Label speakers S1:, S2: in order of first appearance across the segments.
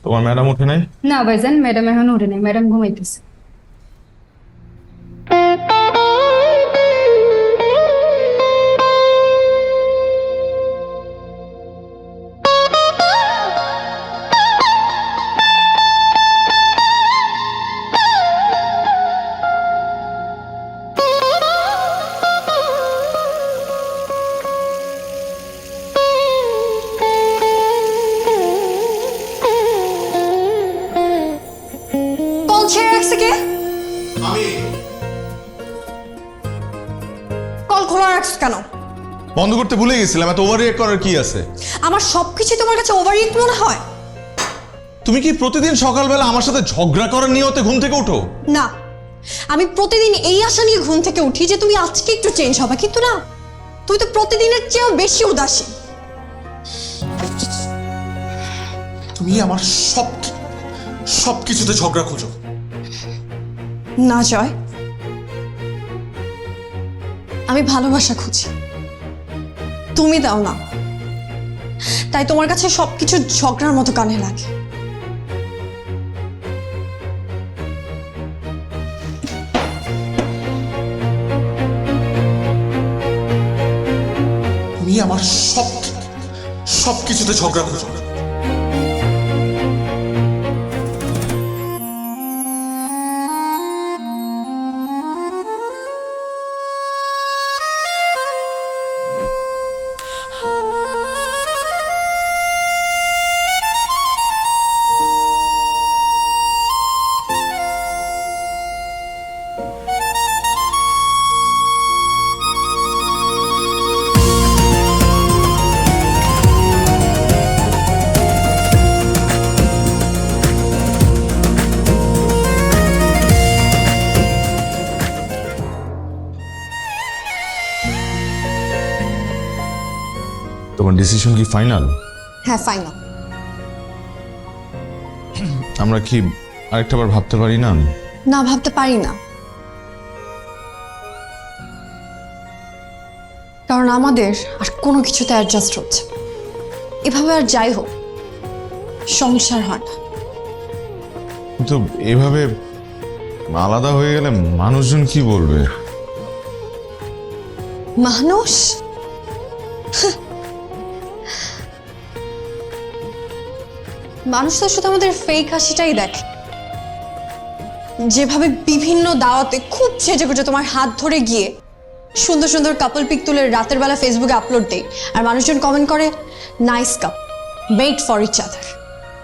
S1: তোমার ম্যাডাম উঠে নাই?
S2: না ভাইজান, ম্যাডাম এখন উঠে নাই, ম্যাডাম ঘুমাইতেছে।
S3: কল ছেড়ে রাখছে কে?
S4: আমি
S3: কল খোলা রাখছ কেন?
S4: বন্ধ করতে ভুলে গেছিলাম। এত ওভার রিয়েক্ট করার কি আছে?
S3: আমার সবকিছু তোমার কাছে ওভার রিয়েক্ট মনে হয়?
S4: তুমি কি প্রতিদিন সকালবেলা আমার সাথে ঝগড়া করার নিয়তে ঘুম থেকে ওঠো?
S3: না, আমি প্রতিদিন এই আশা নিয়ে ঘুম থেকে উঠি যে তুমি আজকে একটু চেঞ্জ হবে, কিন্তু না, তুমি তো প্রতিদিনের চেয়েও বেশি উদাসীন।
S4: তুমি আমার সবকিছুতে ঝগড়া খোঁজো।
S3: না জয়, আমি ভালোবাসা খুঁজি, তুমি দাও না, তাই তোমার কাছে সবকিছু ঝগড়ার মতো কানে লাগে।
S4: তুমি আমার সবকিছুতে ঝগড়া খোঁজো।
S1: তোমার ডিসিশন কি ফাইনাল?
S3: হ্যাঁ, ফাইনাল।
S1: আমরা কি আরেকটা বার ভাবতে পারি না?
S3: না, ভাবতে পারি না, কারণ আমাদের আর কোনো কিছুতে অ্যাডজাস্ট হচ্ছে না। এভাবে আর যাই হোক সংসার হয় না।
S1: কিন্তু এভাবে আলাদা হয়ে গেলে মানুষজন কি বলবে?
S3: মানুষ মানুষ তো শুধু আমাদের ফেক হাসিটাই দেখে। যেভাবে বিভিন্ন দাওয়াতে খুব সেজে গুজে তোমার হাত ধরে গিয়ে সুন্দর সুন্দর কাপল পিক তুলে রাতের বেলা ফেসবুকে আপলোড দেই, আর মানুষজন কমেন্ট করে nice cup, made for each other.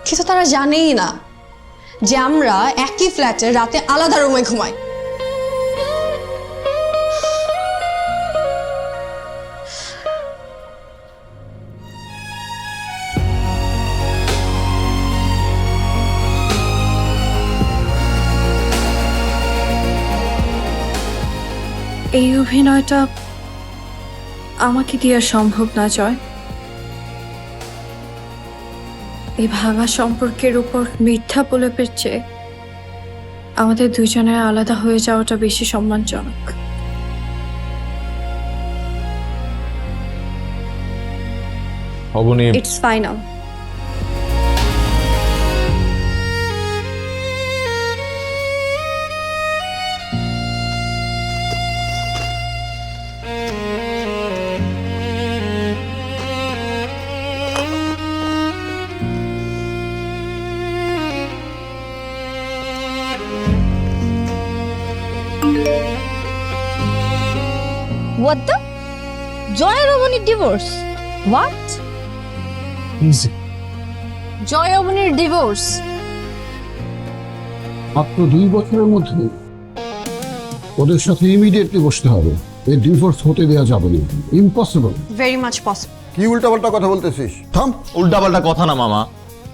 S3: কিন্তু তারা জানেই না যে আমরা একই ফ্ল্যাটে রাতে আলাদা রুমে ঘুমাই।
S5: এই অভিনয়টা আমাকে দিয়ে সম্ভব না জয়। এই ভাঙা সম্পর্কের উপর মিথ্যা প্রলেপের চেয়ে আমাদের দুজনের আলাদা হয়ে যাওয়াটা বেশি সম্মানজনক।
S1: Aboni,
S5: it's final.
S6: What the? Joy Oboni's divorce? What? Joy Oboni's divorce?
S7: মাত্র 2 বছরের মধ্যে ওদের সাথে ইমিডিয়েটলি বসতে হবে। এই ডিভোর্স হতে দেওয়া যাবে না, ইম্পসিবল।
S3: Very much possible.
S7: কি উল্টাপাল্টা কথা বলতেছিস? থাম।
S4: উল্টাপাল্টা কথা না মামা,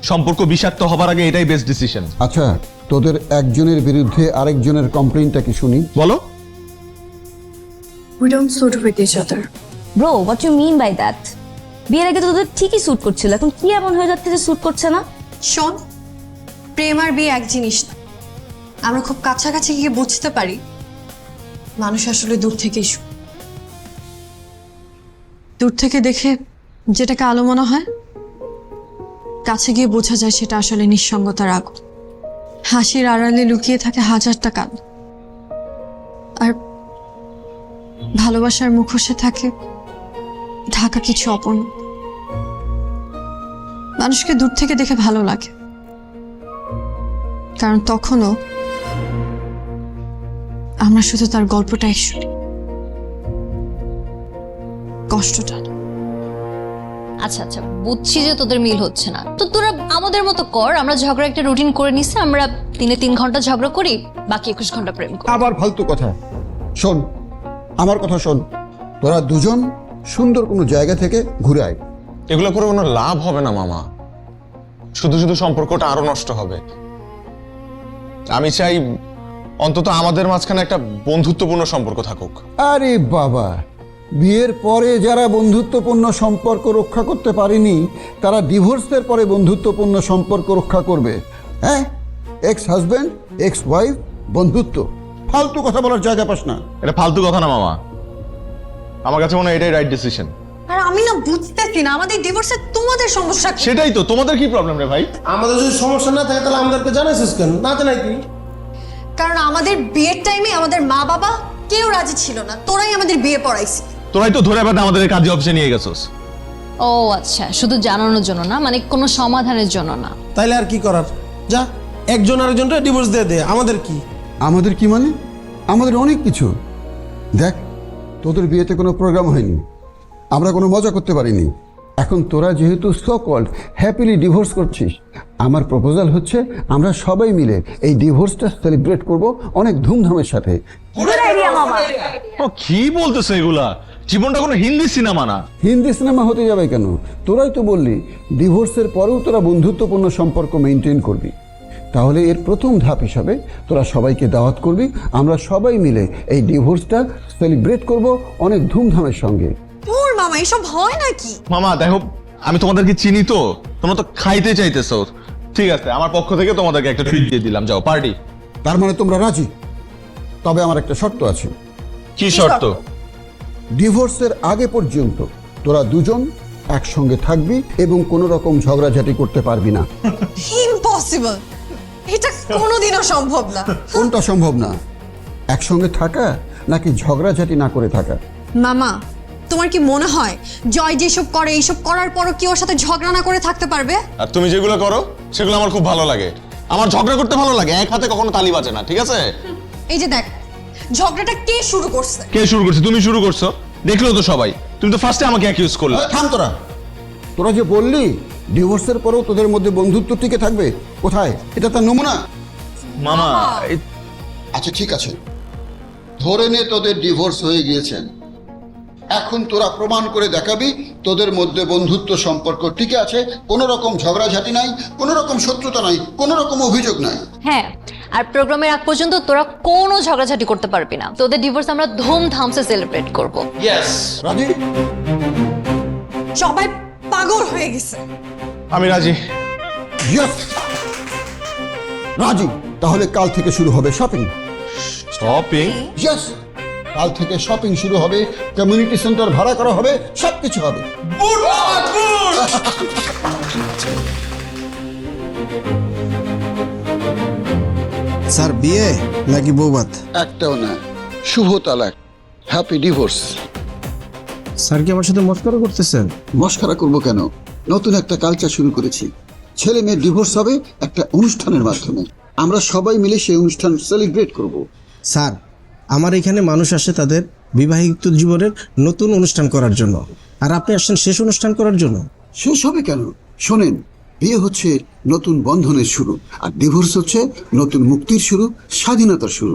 S4: সম্পর্ক বিষাক্ত হবার আগে এটাই বেস্ট ডিসিশন।
S7: আচ্ছা, তোদের একজনের বিরুদ্ধে আরেকজনের কমপ্লেইনটা কি শুনি।
S4: বলো।
S5: We don't suit with each other.
S6: Bro, what you mean by that? বিয়ের আগে তো তোদের ঠিকই স্যুট করছিল, এখন কি এমন হয়ে যাচ্ছে যে স্যুট করছে না?
S3: শোন, প্রেম আর বিয়ে এক জিনিস না। আমরা খুব কাছাকাছি গিয়ে বুঝতে পারি মানুষ আসলে দূর থেকেই দূর থেকে দেখে যেটাকে আলো মনে হয় কাছে গিয়ে বোঝা যায় সেটা আসলে নিঃসঙ্গতার আগুন। হাসির আড়ালে লুকিয়ে থাকে হাজারটা কান, আর ভালোবাসার মুখোশে থাকে ঢাকা কিছু অপূর্ণ। মানুষকে দূর থেকে দেখে ভালো লাগে, কারণ তখনও আমরা শুধু তার গল্পটাই শুনি, কষ্টটা না।
S8: আচ্ছা আচ্ছা, বুঝছি যে তোদের মিল হচ্ছে না, তো তোরা আমাদের মতো কর। আমরা ঝগড়া একটা রুটিন করে নিছি, আমরা দিনে 3 ঘন্টা ঝগড়া করি, বাকি 21 ঘন্টা প্রেম করি।
S7: আবার ফালতু কথা। শোন, আমার কথা শোন, তোরা দুজন সুন্দর কোনো জায়গা থেকে ঘুরে আয়।
S4: এগুলো করে কোনো লাভ হবে না মামা, শুধু শুধু সম্পর্কটা আরো নষ্ট হবে। আমি চাই অন্তত আমাদের মাঝখানে একটা বন্ধুত্বপূর্ণ সম্পর্ক থাকুক।
S7: আরে বাবা, বিয়ের পরে যারা বন্ধুত্বপূর্ণ সম্পর্ক রক্ষা করতে পারেনি তারা ডিভোর্সের পরে বন্ধুত্বপূর্ণ সম্পর্ক রক্ষা করবে? হ্যাঁ, এক্স হাজব্যান্ড এক্স ওয়াইফ বন্ধুত্ব, ফালতু কথা বলার জায়গা পাস না।
S4: এটা ফালতু কথা না মামা, আমার কাছে মনে হয় এটাই রাইট ডিসিশন।
S3: আর আমি না বুঝতেছি না আমাদের ডিভোর্সে তোমাদের সমস্যা কি?
S4: সেটাই তো, তোমাদের কি প্রবলেম রে ভাই?
S9: আমাদের যদি সমস্যা না থাকে তাহলে আমাদেরকে জানাইছিস কেন? না জানাই কি?
S3: কারণ আমাদের বিয়ের টাইমে আমাদের মা বাবা কেউ রাজি ছিল না, তোরাই আমাদের বিয়ে পড়াইছি।
S4: তোরাই তো ধরে বেটা আমাদের কাজী অফিসে নিয়ে গেছস।
S8: ও আচ্ছা, শুধু জানানোর জন্য না, মানে কোনো সমাধানের জন্য না।
S9: তাইলে আর কি করার? যা, একজন আরেকজনটা ডিভোর্স দিয়ে দে, আমাদের কি?
S7: আমাদের কি মানে? আমাদের অনেক কিছু। দেখ, তোদের বিয়েতে কোনো প্রোগ্রাম হয়নি, আমরা কোনো মজা করতে পারিনি। এখন তোরা যেহেতু সো কল্ড হ্যাপিলি ডিভোর্স করছিস, আমার প্রপোজাল হচ্ছে আমরা সবাই মিলে এই ডিভোর্সটা সেলিব্রেট করব অনেক ধুমধামের সাথে।
S4: ও কি বলতেছে এগুলা? জীবনটা কোনো হিন্দি সিনেমা না।
S7: হিন্দি সিনেমা হতে যাবে কেন? তোরাই তো বললি ডিভোর্সের পরেও তোরা বন্ধুত্বপূর্ণ সম্পর্ক মেনটেন করবি। তাহলে এর প্রথম ধাপ হিসাবে তোরা সবাইকে দাওয়াত করবি, আমরা সবাই মিলে এই ডিভোর্সটা সেলিব্রেট করব অনেক ধুমধামের সঙ্গে।
S3: তোর মামা এসব হয় নাকি?
S4: মামা দেখো, আমি তোমাদেরকে চিনি তো, তোমরা তো খাইতে চাইতেছো। ঠিক আছে, আমার পক্ষ থেকে তোমাদেরকে একটা ট্রিট দিয়ে দিলাম, যাও পার্টি।
S7: তার মানে তোমরা রাজি? তবে আমার একটা শর্ত আছে।
S4: কি শর্ত?
S7: ডিভোর্সের আগে পর্যন্ত তোরা দুজন একসঙ্গে থাকবি এবং কোনো রকম ঝগড়াঝাটি করতে পারবি না।
S3: ইম্পসিবল, এটা কোনোদিনও সম্ভব না।
S7: কোনটা সম্ভব না? একসঙ্গে থাকা নাকি ঝগড়াঝাটি না করে থাকা?
S3: মামা, তোমার কি মনে হয় জয় যেসব করে এইসব করার পরও কি ওর সাথে ঝগড়া না করে থাকতে পারবে?
S4: আর তুমি যেগুলো করো সেগুলো আমার খুব ভালো লাগে। আমার ঝগড়া করতে ভালো লাগে, এক হাতে কখনো তালি বাজে না, ঠিক আছে?
S3: এই যে দেখ, ঝগড়াটা কে শুরু করছে?
S4: কে শুরু করছে? তুমি শুরু করছো, দেখলো তো সবাই। তুমি তো ফার্স্টে আমাকে অ্যাকিউজ করলে।
S7: থাম তোরা। তোরা যে বললি ডিভোর্সের পরেও তোদের মধ্যে বন্ধুত্ব টিকে থাকবে, কোথায়? এটা তার নমুনা?
S4: মামা
S7: আচ্ছা ঠিক আছে, ধরে নে তোদের ডিভোর্স হয়ে গিয়েছেন। এখন তোরা প্রমাণ করে দেখাবি তোদের মধ্যে বন্ধুত্ব সম্পর্ক টিকে আছে, কোনো রকম ঝগড়াঝাটি নাই, কোনো রকম শত্রুতা নাই, কোনো রকম অভিযোগ নাই।
S8: হ্যাঁ, আর প্রোগ্রামের আগ পর্যন্ত তোরা কোনো ঝগড়াঝাটি করতে পারবি না। তোদের ডিভোর্স আমরা ধুমধামসে সেলিব্রেট করব।
S7: রাজি?
S3: সবাই পাগল হয়ে গেছে।
S4: আমি রাজি।
S7: Yes! রাজি। তাহলে কাল থেকে শুরু হবে শপিং।
S4: শপিং?
S7: ইয়েস, কাল থেকে শপিং শুরু হবে, কমিউনিটি সেন্টার ভাড়া করা হবে, সবকিছু হবে।
S9: স্যার, বিয়ে নাকি বৌভাত?
S7: একটাও না, শুভ তালাক, হ্যাপি ডিভোর্স।
S9: স্যার কি আমার সাথে মস্করা করতেছেন?
S7: মস্করা করবো কেন? নতুন একটা কালচার শুরু করেছি। ছেলে মেয়ের ডিভোর্স হবে একটা অনুষ্ঠানের মাধ্যমে, আমরা সবাই মিলে সেই অনুষ্ঠান সেলিব্রেট করব।
S9: স্যার, আমার এখানে মানুষ আসে তাদের বিবাহিত জীবনের নতুন অনুষ্ঠান করার জন্য, আর আপনি আসছেন শেষ অনুষ্ঠান করার জন্য।
S7: শেষ হবে কেন? শোনেন, বিয়ে হচ্ছে নতুন বন্ধনের শুরু, আর ডিভোর্স হচ্ছে নতুন মুক্তির শুরু, স্বাধীনতার শুরু।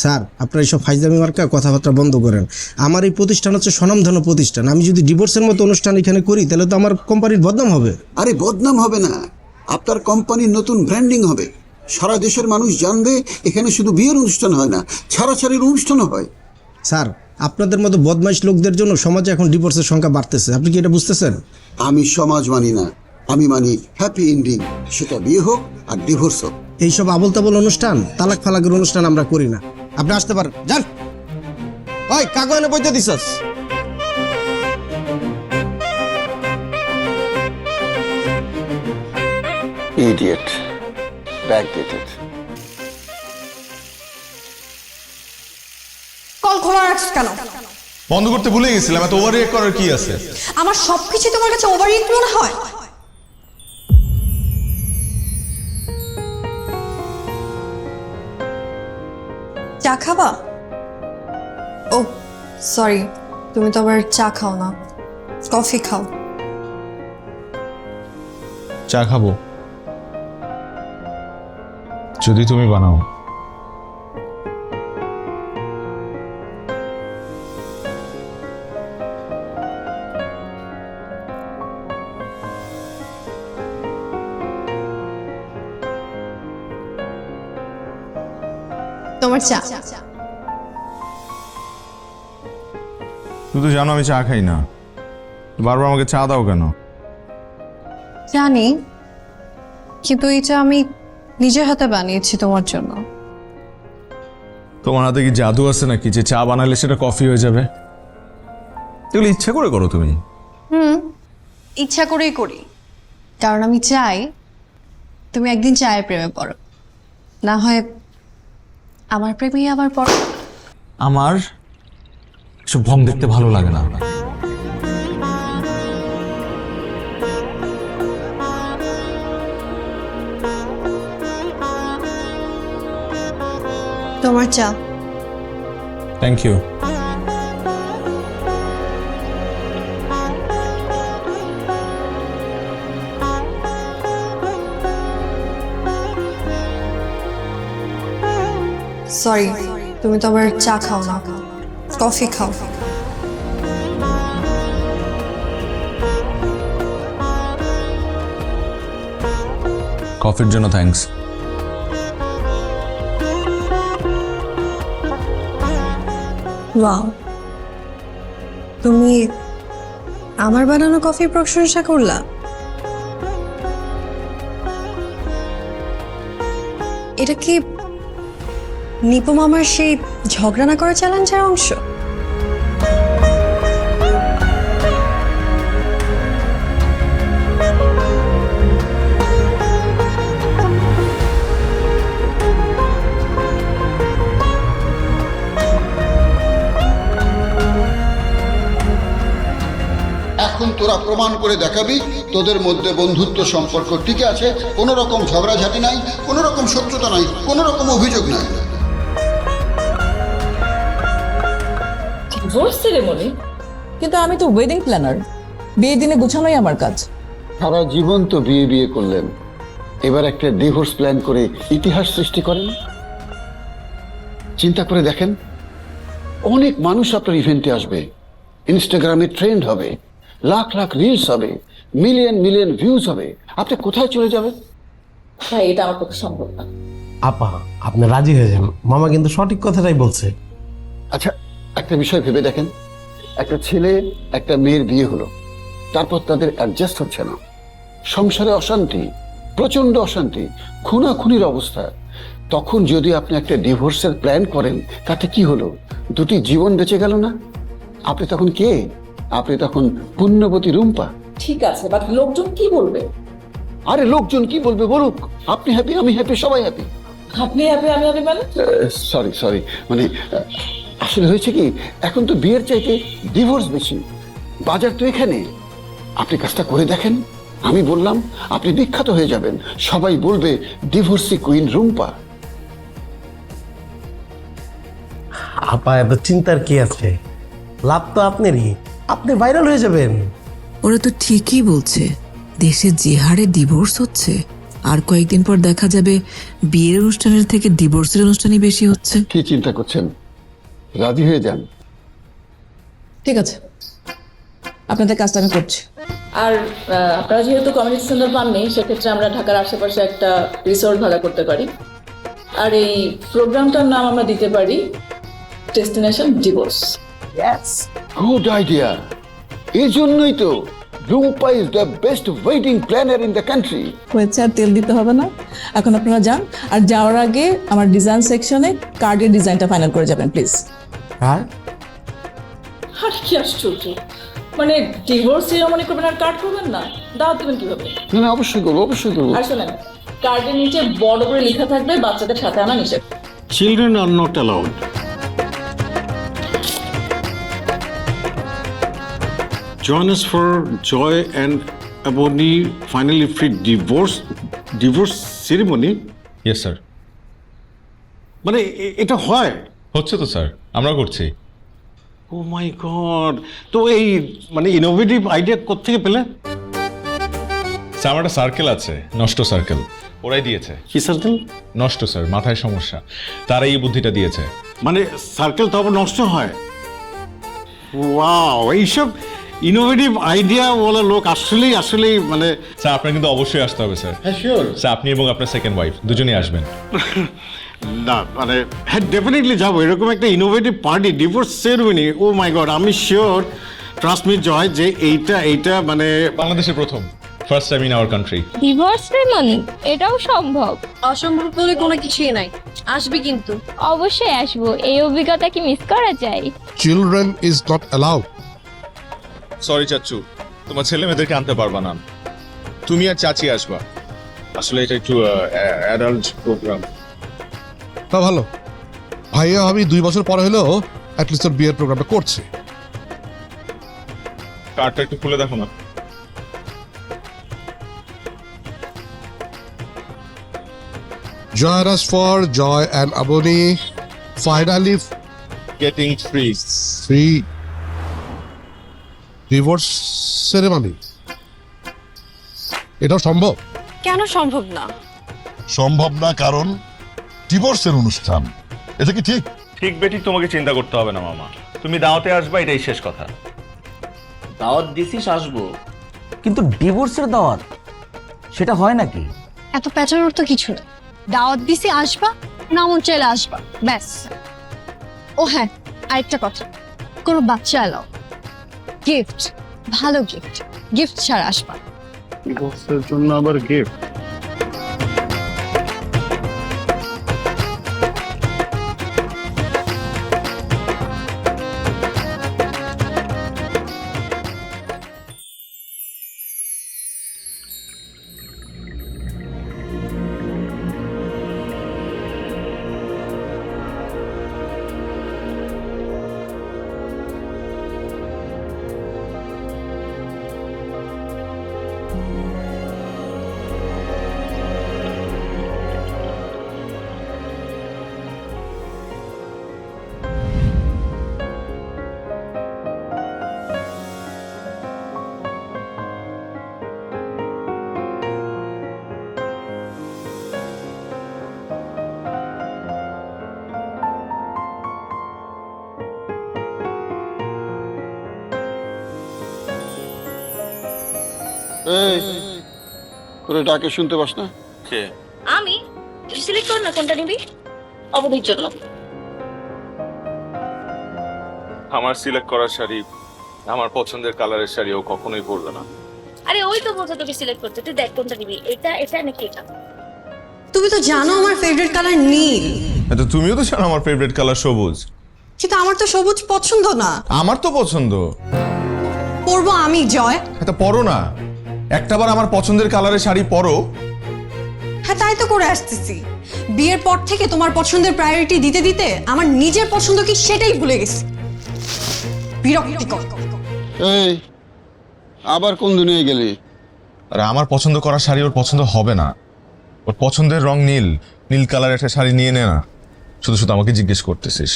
S9: স্যার, আপনার এইসব ফাইজলামি মার্কা কথাবার্তা বন্ধ করেন। আমার এই প্রতিষ্ঠান হচ্ছে স্বনামধন্য প্রতিষ্ঠান। আমি যদি ডিভোর্সের মতো অনুষ্ঠান এখানে করি তাহলে তো আমার কোম্পানির বদনাম হবে।
S7: আরে বদনাম হবে না, আপনার কোম্পানির নতুন ব্র্যান্ডিং হবে। সারা দেশের মানুষ জানবে এখানে শুধু বিয়ের অনুষ্ঠান হয় না, ছাড়াছাড়ির অনুষ্ঠানও হয়।
S9: স্যার, আপনাদের মতো বদমাইশ লোকদের জন্য সমাজে এখন ডিভোর্সের সংখ্যা বাড়তেছে। আপনি কি এটা বুঝতেছেন?
S7: আমি সমাজ মানি না, আমি মানি হ্যাপি এন্ডিং, সেটা বিয়ে হোক আর ডিভোর্স হোক।
S9: এইসব আবল তাবল অনুষ্ঠান, তালাক ফালাকের অনুষ্ঠান আমরা করি না। আপনি আসতে পারেন, যান। ওই কাগজ এনে বইতে দিছস?
S7: Idiot backdated.
S3: কল খোলা রাখছ কেন?
S1: বন্ধ করতে ভুলে গেছিলাম, এত ওভার রিয়েক্ট করার কি আছে?
S3: আমার সবকিছু তোমার কাছে ওভার রিয়েক্ট মনে হয়? চা খাবা? ও সরি, তুমি তো আবার চা খাও না, কফি খাও।
S1: চা খাবো যদি তুমি বানাও।
S3: তোমার চা।
S1: তুই তো জানো আমি চা খাই না, বারবার আমাকে চা দাও কেন?
S3: জানি, কিন্তু এই চা আমি নিজের হাতে বানিয়েছি তোমার জন্য।
S1: তোমার হাতে কি জাদু আছে নাকি যে চা বানালে সেটা কফি হয়ে যাবে? এগুলো ইচ্ছা করে করো তুমি?
S3: ইচ্ছা করেই করি, কারণ আমি চাই তুমি একদিন চায়ের প্রেমে পড়ো, না হয় আমার প্রেমেই আবার পড়ো।
S1: আমার সব ভং দেখতে ভালো লাগে না।
S3: তোমার চা।
S1: Thank you.
S3: সরি, তুমি তো আবার চা খাও না, কফি খাও।
S1: কফির জন্য থ্যাঙ্কস।
S3: ওয়াও, তুমি আমার বানানো কফির প্রশংসা করলা? এটা কি নিপু মামার সেই ঝগড়া না করা চ্যালেঞ্জের অংশ?
S10: এখন তোরা প্রমাণ করে দেখাবি তোদের মধ্যে বন্ধুত্ব সম্পর্ক টিকে আছে, কোনো রকম ঝগড়াঝাটি নাই, কোনো রকম শত্রুতা নাই, কোনো রকম অভিযোগ নাই।
S11: Divorce ceremony? কিন্তু আমি তো ওয়েডিং প্ল্যানার, বিয়ে দিনে গোছানোই আমার কাজ।
S7: সারা জীবন তো বিয়ে বিয়ে করলেন, এবার একটা ডিভোর্স প্ল্যান করে ইতিহাস সৃষ্টি করেন। চিন্তা করে দেখেন, অনেক মানুষ আপনার ইভেন্টে আসবে, ইনস্টাগ্রামে ট্রেন্ড হবে, লাখ লাখ রিলস হবে, মিলিয়ন মিলিয়ন ভিউজ হবে, আপনি কোথায় চলে যাবেন?
S11: ভাই, এটা আমার পক্ষে সম্ভব না।
S9: আপা আপনি রাজি হয়ে যান, মামা কিন্তু সঠিক কথাটাই বলছে।
S7: আচ্ছা, একটা বিষয় ভেবে দেখেন, একটা ছেলে একটা মেয়ের বিয়ে হলো, তারপর তাদের অ্যাডজাস্ট হচ্ছে না, সংসারে অশান্তি, প্রচন্ড অশান্তি, খুনাখুনির অবস্থা। তখন যদি আপনি একটা ডিভোর্সের প্ল্যান করেন, তাতে কি হলো? দুটি জীবন বেঁচে গেল না? আপনি তখন কে? আপনি তখন পুণ্যবতী রুম্পা।
S11: ঠিক আছে, বাট লোকজন কি বলবে?
S7: আরে লোকজন কি বলবে বলুক, আপনি হ্যাপি, আমি হ্যাপি, সবাই হ্যাপি।
S11: আপনি হ্যাপি, আমি হ্যাপি মানে?
S7: সরি সরি, মানে আসলে হয়েছে কি, এখন তো বিয়ের চাইতে ডিভোর্স বেশি, বাজার তো এখানে। আপনি কাজটা করে দেখেন, আমি বললাম আপনি বিখ্যাত হয়ে যাবেন, সবাই বলবে ডিভোর্সি কুইন রুম্পা।
S9: আপা এত চিন্তার কি আছে, লাভ তো আপনারই, আপনি ভাইরাল হয়ে যাবেন।
S12: ওরা তো ঠিকই বলছে, দেশে যে হারে ডিভোর্স হচ্ছে, আর কয়েকদিন পর দেখা যাবে বিয়ের অনুষ্ঠানের থেকে ডিভোর্সের অনুষ্ঠানই বেশি হচ্ছে।
S7: কি চিন্তা করছেন, রাজি হয়ে যান।
S11: ঠিক আছে, আপনাদের কাজটা আমি করছি। আর আপনারা যেহেতু কমিউনিটি সেন্টার পাননি, সেক্ষেত্রে আমরা ঢাকার আশেপাশে একটা রিসোর্ট ভাড়া করতে পারি। আর এই প্রোগ্রামটার নাম আমরা দিতে পারি ডেস্টিনেশন ডিভোর্স।
S7: গুড আইডিয়া, এই জন্যই তো Rumpa is the best wedding planner in the country.
S11: হয়েছে, আর তেল দিতে হবে না। এখন আপনারা যান, আর যাওয়ার আগে আমার ডিজাইন সেকশনে কার্ডের ডিজাইনটা ফাইনাল করে যাবেন প্লিজ।
S9: হ্যাঁ,
S11: আর কি আশ্চর্য, মানে ডিভোর্স সেরেমনি করবেন আর কার্ড করবেন না? দাওয়াত দেবেন কিভাবে?
S10: না না, অবশ্যই করবো, অবশ্যই করবো।
S11: আর শোনেন, কার্ডের নিচে বড় করে লেখা থাকবে বাচ্চাদের সাথে আনা নিষেধ।
S13: Children are not allowed. Join us for Joy and Ebony finally free divorce ceremony.
S1: Yes sir.
S13: মানে এটা হয়?
S1: হচ্ছে তো স্যার, আমরা করছি।
S13: ও মাই গড, তো এই মানে ইনোভেটিভ আইডিয়া কোত্থেকে পেলে?
S1: স্যার আমার একটা সার্কেল আছে, নষ্ট সার্কেল, ওরাই দিয়েছে।
S13: কি সার্কেল?
S1: নষ্ট স্যার, মাথায় সমস্যা, তারাই এই বুদ্ধিটা দিয়েছে।
S13: মানে সার্কেল তো আবার নষ্ট হয়? ওয়াও, এইসব ইনোভেটিভ আইডিয়া বলা লোক আসলেই মানে।
S1: স্যার আপনার কিন্তু অবশ্যই আসতে হবে স্যার।
S13: হ্যাঁ শিওর
S1: স্যার আপনি এবং আপনার সেকেন্ড ওয়াইফ দুজনেই আসবেন।
S13: না মানে হ্যাঁ ডেফিনেটলি যাবো, এরকম একটা ইনোভেটিভ পার্টি ডিভোর্স সেরেমনি, ও মাই গড, আমি শিওর, ট্রাস্ট মি জয়, যে এইটা মানে
S1: বাংলাদেশের প্রথম, first time in our country.
S5: Divorce ceremony এটাও সম্ভব?
S3: অসম্ভব বলে কোনো কিছুই নাই, আসবি কিন্তু।
S5: অবশ্যই আসবো, এই অভিজ্ঞতা কি মিস করা যায়?
S13: Children is not allowed.
S1: Sorry চাচু, তোমার ছেলে মেয়েদেরকে আনতে পারবা না, তুমি আর চাচি আসবা। আসলে এটা একটু অ্যাডাল্ট প্রোগ্রাম।
S13: তা ভালো, ভাইয়া আমি 2 বছর পরে হলেও অ্যাটলিস্ট তোর বিয়ের প্রোগ্রামটা করছে।
S1: কার্ডটা একটু খুলে দেখো না।
S13: Join us for Joy and Ebony finally
S1: getting free.
S13: free divorce ceremony. এটাও সম্ভব?
S3: কেন সম্ভব না?
S13: সম্ভব না কারণ ডিভোর্সের অনুষ্ঠান, এটা কি ঠিক?
S1: ঠিক বেঠিক তোমাকে চিন্তা করতে হবে না মামা, তুমি দাওয়াতে আসবা, এটাই শেষ কথা।
S14: দাওয়াত দিছিস আসবো, কিন্তু ডিভোর্সের দাওয়াত সেটা হয় নাকি?
S3: এত প্যাচানোর তো কিছু না, দাওয়াত দিছি আসবা, না মন চাইলে আসবা, ব্যাস। ও হ্যাঁ, আরেকটা কথা, কোনো বাচ্চা এলাও, গিফট, ভালো গিফট ছাড়া আসবা।
S10: ডিভোর্সের জন্য আবার গিফট? এই তোরে ডাকে শুনতে পাস না?
S8: আমি সিলেক্ট কর না কোনটা নিবি। অবধির জন্য
S1: আমার সিলেক্ট করার শাড়ি, আমার পছন্দের কালারের শাড়ি ও কখনোই পরবে না।
S8: আরে ওই তো বলছো তোকে সিলেক্ট করতে, তুই দেখ কোনটা নিবি, এটা নাকি এটা।
S3: তুমি তো জানো আমার ফেভারিট কালার নীল।
S1: তো তুমিও তো জানো আমার ফেভারিট কালার সবুজ।
S3: কিন্তু আমার তো সবুজ পছন্দ না।
S1: আমার তো পছন্দ।
S3: পরবো আমি জয়।
S1: এটা পরো না, একটাবার আমার পছন্দের কালারের শাড়ি পরো।
S3: হ্যাঁ তাই তো করে আসতেছি, বিয়ের পর থেকে তোমার পছন্দের প্রায়োরিটি দিতে দিতে আমার নিজের পছন্দ কি সেটাই ভুলে গেছি। বিরক্তিকর।
S10: এই আবার কোন দুনিয়ায় গেলি?
S1: আরে আমার পছন্দ করা শাড়ি ওর পছন্দ হবে না, ওর পছন্দের রং নীল, নীল কালারের একটা শাড়ি নিয়ে নে না, শুধু শুধু আমাকে জিজ্ঞেস করতেছিস।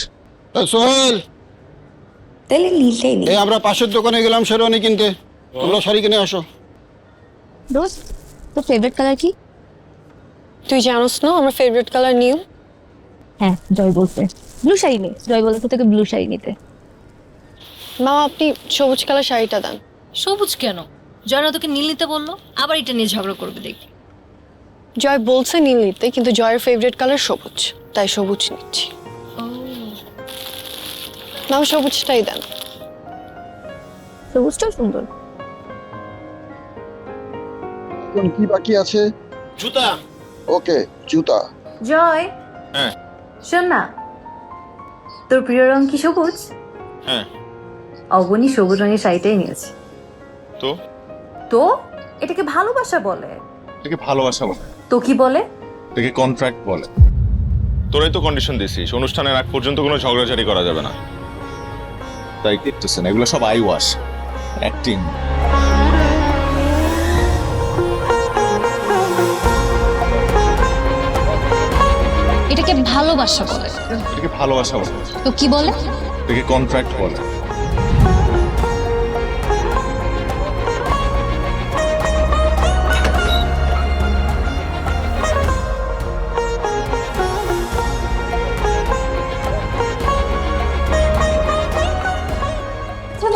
S10: সোহেল,
S6: তাহলে নীলটাই নেই।
S10: এই আমরা পাশের দোকানে গেলাম শেরওয়ানি কিনতে, তোমরা শাড়ি কিনে আসো।
S6: দোস্ত, তোর ফেভারিট কালার কি?
S3: তুই জানোস না আমার ফেভারিট কালার নীল?
S6: হ্যাঁ, জয় বলছে ব্লু শাড়ি নে। জয় বলেছে তোকে ব্লু শাড়ি নিতে।
S3: মা আপনি সবুজ কালার শাড়িটা দেন।
S8: সবুজ কেন? জয়রা তোকে নীল নিতে বললো, আবার এটা নিয়ে ঝগড়া করবে দেখি।
S3: জয় বলছে নীল নিতে, কিন্তু জয়ের ফেভারিট কালার সবুজ, তাই সবুজ নিচ্ছি। না সবুজটাই দেন।
S6: সবুজটাও সুন্দর।
S10: এখন কি বাকি আছে?
S13: জুতা।
S10: ওকে, জুতা।
S5: জয়,
S1: হ্যাঁ
S5: শোন না, তোর প্রিয় রং কি সবুজ?
S1: হ্যাঁ
S5: অবনী সবুজ রঙের শাড়িটাই নিয়েছে।
S1: তো
S5: তো এটাকে ভালোবাসা বলে।
S1: এটাকে ভালোবাসা বলে,
S5: তো কি বলে?
S1: এটাকে কন্ট্রাক্ট বলে। তোরাই তো কন্ডিশন দিছিস অনুষ্ঠানের আগ পর্যন্ত কোনো ঝগড়াঝাড়ি করা যাবে না, তাই দেখতেছেন এগুলো সব আই ওয়াশ, অ্যাক্টিং।
S8: এটাকে ভালোবাসা বলে।
S1: এটাকে ভালোবাসা বলে।
S8: তো কি বলে?
S1: এটাকে কন্ট্রাক্ট বলে।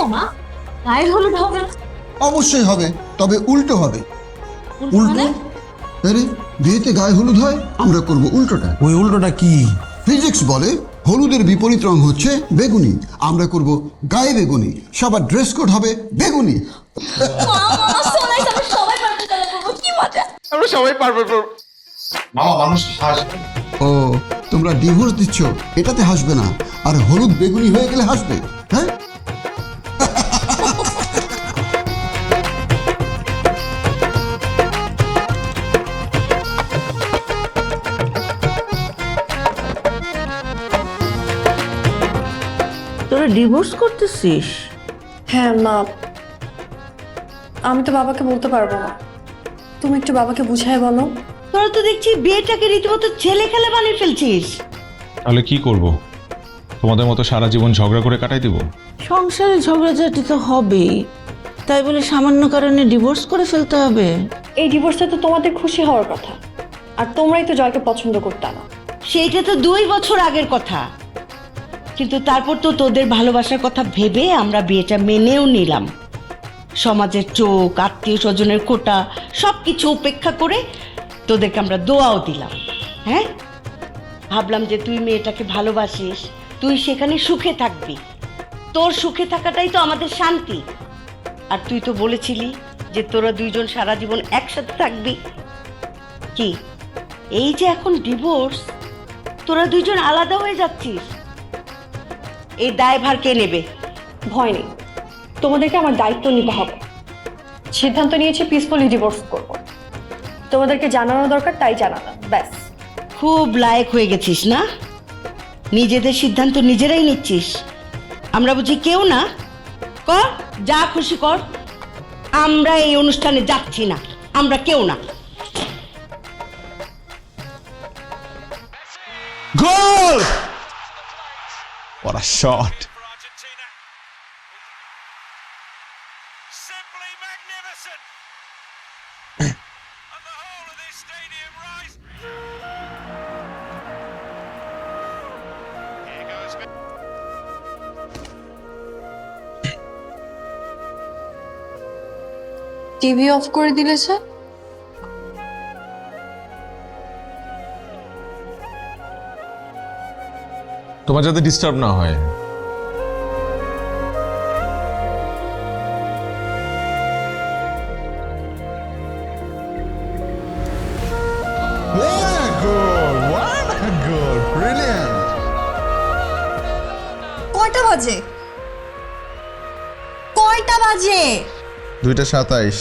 S8: মামা গায়ের হলুদ হবে না?
S10: অবশ্যই হবে, তবে উল্টো হবে। উল্টো? আরে বিয়েতে গায়ে হলুদ হয়, আমরা করব উল্টোটা।
S9: ওই উল্টোটা কি?
S10: ফিজিক্স বলে হলুদের বিপরীত রং হচ্ছে বেগুনি, আমরা করব গায়ে বেগুনি, সবার ড্রেস কোড হবে বেগুনি।
S1: আমরা সবাই পারবো। মামা মানুষ হাসবে।
S10: ও তোমরা ডিভোর্স দিচ্ছ, এটাতে হাসবে না, আর হলুদ বেগুনি হয়ে গেলে হাসবে। হ্যাঁ,
S14: তোরা ডিভোর্স করতেছিস?
S5: হ্যাঁ মা, আমি তো বাবাকে বলতে পারবো না, তুমি একটু বাবাকে বুঝায় বলো।
S14: তোরা তো দেখছি বিয়েটাকে রীতিমতো ছেলে খেলা বানিয়ে ফেলছিস।
S1: তাহলে কি করব? তোমাদের মতো সারা জীবন ঝগড়া করে কাটাই দিব?
S14: সংসারে ঝগড়াঝাটি তো হবেই, তাই বলে সামান্য কারণে ডিভোর্স করে ফেলতে হবে?
S5: এই ডিভোর্সে তো তোমাদের খুশি হওয়ার কথা, আর তোমরাই তো জয়কে পছন্দ করতে না।
S15: সেইটা তো 2 বছর আগের কথা, কিন্তু তারপর তো তোদের ভালোবাসার কথা ভেবে আমরা বিয়েটা মেনেও নিলাম। সমাজের চোখ, আত্মীয় স্বজনের কোটা সব কিছু উপেক্ষা করে তোদেরকে আমরা দোয়াও দিলাম। হ্যাঁ, ভাবলাম যে তুই মেয়েটাকে ভালোবাসিস, তুই সেখানে সুখে থাকবি, তোর সুখে থাকাটাই তো আমাদের শান্তি। আর তুই তো বলেছিলি যে তোরা দুইজন সারা জীবন একসাথে থাকবি। কি এই যে এখন ডিভোর্স, তোরা দুইজন আলাদা হয়ে যাচ্ছিস, এই দায়ভার কে নেবে?
S5: ভয় নেই, তোমাদেরকে আমার দায়িত্ব নিতে হবে। সিদ্ধান্ত নিয়েছি পিসফুলি ডিভোর্স করব, তোমাদেরকে জানানো দরকার তাই জানালাম, ব্যাস।
S15: খুব লায়ক হয়ে গেছিস না, নিজেদের সিদ্ধান্ত নিজেরাই নিচ্ছিস, আমরা বুঝি কেউ না? কর, যা খুশি কর, আমরা এই অনুষ্ঠানে যাচ্ছি না, আমরা কেউ না।
S4: গোল! What a shot!
S5: TV off করে দিলে স্যার?
S4: তোমার যাতে ডিস্টার্ব না হয়।
S3: কয়টা বাজে? কয়টা বাজে?
S4: 2:27।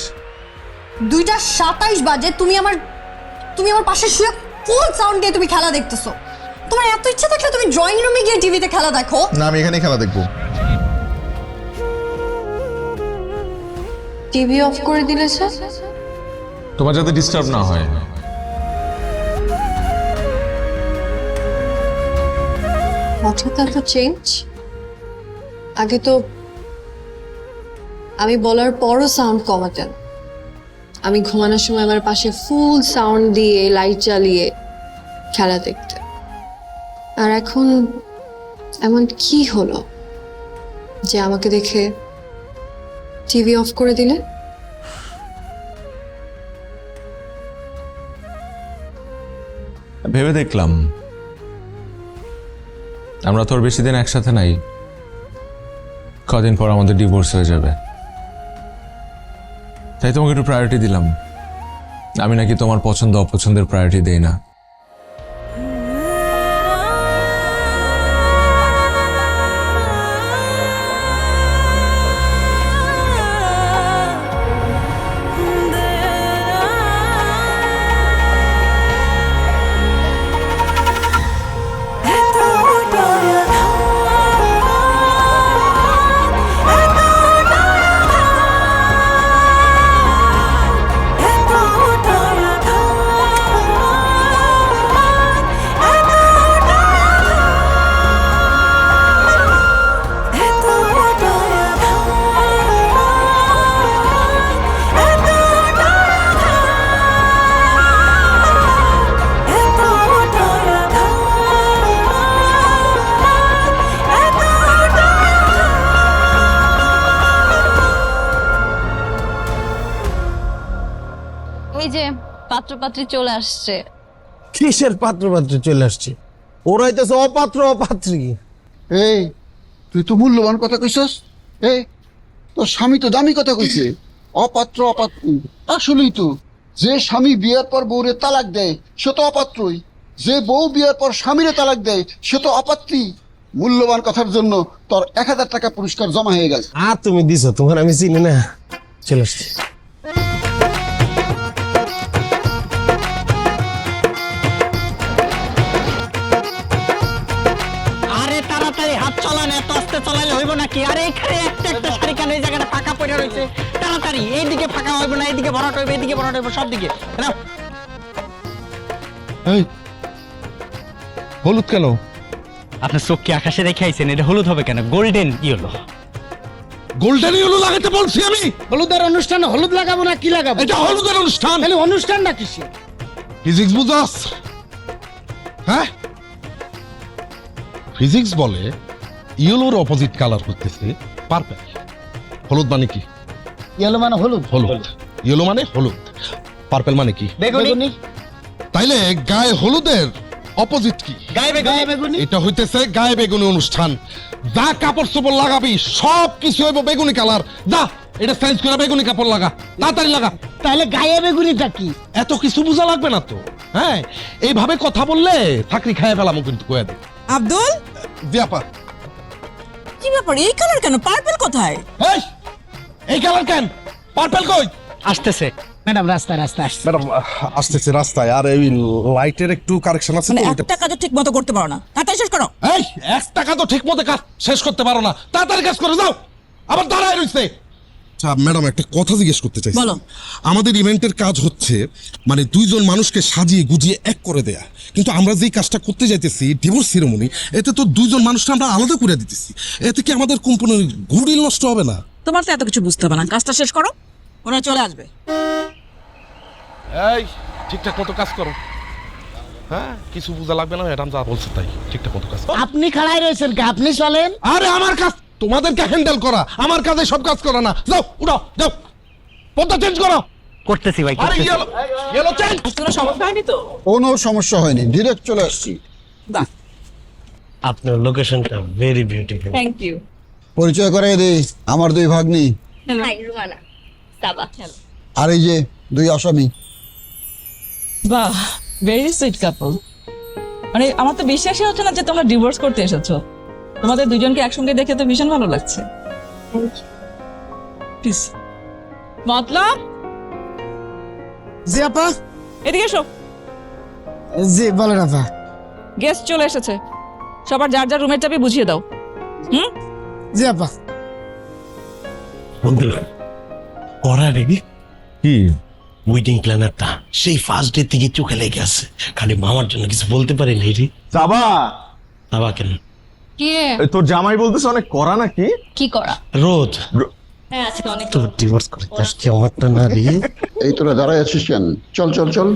S3: 2:27 বাজে, তুমি আমার পাশে শুয়ে ফুল সাউন্ড দিয়ে তুমি খেলা দেখতেছো। তোমার এত ইচ্ছা থাকলে তুমি ড্রয়িং রুমে গিয়ে টিভিতে খেলা দেখো।
S4: না, আমি এখানেই খেলা দেখবো।
S5: টিভি অফ করে দিলে স্যার?
S4: তোমার যাতে ডিস্টার্ব না হয়।
S5: হঠাৎ এত চেঞ্জ? আগে তো আমি বলার পরও সাউন্ড কমাতেন, আমি ঘুমানোর সময় আমার পাশে ফুল সাউন্ড দিয়ে লাইট জ্বালিয়ে খেলা দেখতে, আর এখন এমন কি হলো যে আমাকে দেখে টিভি অফ করে দিলে?
S4: ভেবে দেখলাম আমরা তো আর বেশি দিন একসাথে নাই, কদিন পর আমাদের ডিভোর্স হয়ে যাবে, তাই তোমাকে একটু প্রায়োরিটি দিলাম। আমি নাকি তোমার পছন্দ অপছন্দের প্রায়োরিটি দেই না।
S8: পাত্রপাত্রী চলে আসছে।
S9: কিসের পাত্র চলে আসছে? ওরা হইতেছে অপাত্র অপাত্রী।
S10: এই তুই তো মূল্যবান কথা কইছস। এই তোর স্বামী তো দামি কথা কইছে, অপাত্র অপাত্রী। আসলেই তো, যে স্বামী বিয়ের পর বউরে তালাক দেয় সে তো অপাত্রই, যে বউ বিয়ের পর স্বামীরে তালাক দেয় সে তো অপাত্রী। মূল্যবান কথার জন্য তোর 1000 টাকা পুরস্কার জমা হয়ে গেছে।
S9: আর তুমি দিছো, তোমার আমি চিনি না। চলে আসছি।
S15: আরে তাড়াতাড়ি হাত চালান, এত আস্তে চালাইলে হইব নাকি? আরে এখানে একটা একটা শাড়ি কেন এই জায়গাটা ফাঁকা পড়ে রয়েছে? তাড়াতাড়ি এইদিকে ফাঁকা হইব না, এইদিকে ভরাট হইবে, এইদিকে ভরাট হইব, সব দিকে নাও।
S4: এই হলুদ কেন?
S15: আপনার চোখ কি আকাশে রেখে আইছেন? এটা হলুদ হবে কেন? Golden yellow.
S4: গোল্ডেন ইয়েলো লাগাতে বলছি আমি।
S15: হলুদের অনুষ্ঠানে হলুদ লাগাবো না কি লাগাবো?
S4: এটা হলুদের অনুষ্ঠান।
S15: তাহলে অনুষ্ঠানটা কিসে?
S4: ফিজিক্স বুঝাস? হ্যাঁ, ফিজিক্স বলে ইয়েলোর অপোজিট কালার হচ্ছে পার্পল। হলুদ মানে কি?
S15: ইয়েলো মানে হলুদ।
S4: হলুদ। ইয়েলো মানে হলুদ, পার্পল মানে কি?
S15: বেগুনি।
S4: তাইলে গায়ে হলুদের অপোজিট কি?
S15: গায়ে বেগুনি।
S4: এটা হইতেছে গায়ে বেগুনি অনুষ্ঠান। যা কাপড় চোপড় লাগাবি সব কিছু হইব বেগুনি কালার। যা এটা চেঞ্জ করে বেগুনি কাপড় লাগা, তাড়াতাড়ি লাগা।
S15: তাহলে গায়ে বেগুনিটা কি?
S4: এত কিছু বোঝা লাগবে না তো। হ্যাঁ, এইভাবে কথা বললে চাকরি খাইয়া পেলাম কিন্তু কয়ে দে।
S12: আব্দুল,
S4: দিয়াপা
S12: কি ব্যাপার? এই কালার কেন? পার্পল কোথায়?
S4: এই কালার কেন? পার্পল কই?
S15: আসতেছে ম্যাডাম, রাস্তায় রাস্তায় আসছে।
S4: ম্যাডাম আসতেছে রাস্তায়। আর এই লাইটের একটু কারেকশন আছে
S12: মানে
S4: তো।
S12: একটা কাজও ঠিক মতো করতে পারো না, তাড়াতাড়ি শেষ করো।
S4: এই 1 টাকা তো ঠিক মতো কাজ শেষ করতে পারো না, তাড়াতাড়ি কাজ করে যাও। আবার দাঁড়ায় রইছে। আচ্ছা ম্যাডাম, একটা কথা জিজ্ঞেস করতে চাই।
S12: বলো।
S4: আমাদের ইভেন্টের কাজ হচ্ছে মানে 2 জন মানুষকে সাজিয়ে গুজিয়ে এক করে দেয়া, কিন্তু আমরা যেই কাজটা করতে যাইতেছি ডিভোর্স সেরেমনি, এতে তো 2 জন মানুষকে আমরা আলাদা করে দিতেছি। এতে কি আমাদের কোম্পানির গুডউইল নষ্ট হবে না?
S12: তোমার তো এত কিছু বুঝতে হবে না, কাজটা শেষ করো, ওরা চলে আসবে।
S4: এই ঠিকঠাক মতো কাজ করো। হ্যাঁ, কিছু বোঝা লাগবে না, ম্যাডাম যা বলছে তাই ঠিকঠাক মতো কাজ করো।
S15: আপনি খাড়াই রয়েছেন কি? আপনি চলেন।
S4: আরে আমার কাজ তোমাদেরকে হ্যান্ডেল করা, আমার কাজে সব কাজ করা না। যাও উঠো, যাও পর্দা চেঞ্জ করো।
S15: করতেছি ভাই,
S4: আরে ইয়েলো ইয়েলো চেঞ্জ।
S12: কোনো সমস্যা হয়নি তো?
S10: কোনো সমস্যা হয়নি, ডিরেক্ট চলে আসছি।
S9: আপনার লোকেশনটা ভেরি বিউটিফুল।
S6: Thank you.
S10: পরিচয় করাই দিই, আমার 2 ভাগ্নি
S6: হাই রুমানা, সাবা।
S10: আর এই যে 2 আসামি।
S12: বাহ, ভেরি সুইট কাপল। মানে আমার তো বিশ্বাসই হচ্ছে না যে তোমরা ডিভোর্স করতে এসেছো। তোমাদের দুজনকে একসঙ্গে দেখে তো ভীষণ ভালো লাগছে। প্লিজ মতলব,
S9: জি আপা।
S12: এদিকে এসো।
S9: জি বলেন আপা।
S12: গেস্ট চলে এসেছে, সবার যার যার রুমের চাবি বুঝিয়ে দাও।
S9: জি আপা।
S16: বন্ধু করা রেডি?
S9: কি
S16: ওয়েডিং প্ল্যানারটা সেই ফার্স্ট ডে থেকে চোখে লেগে আছে, খালি মামার জন্য কিছু বলতে পারি রেডি?
S4: যাবা?
S16: বাবা কেন?
S8: কি রে?
S4: তোর জামাই বলতেছে অনেক করা নাকি?
S8: কি করা?
S16: রোদ
S8: হ্যাঁ আজকে অনেক।
S16: তোর ডিভোর্স করে আসছে আমারটা না রে।
S10: এই তোরা দাঁড়ায় আছিস কেন? চল চল চল।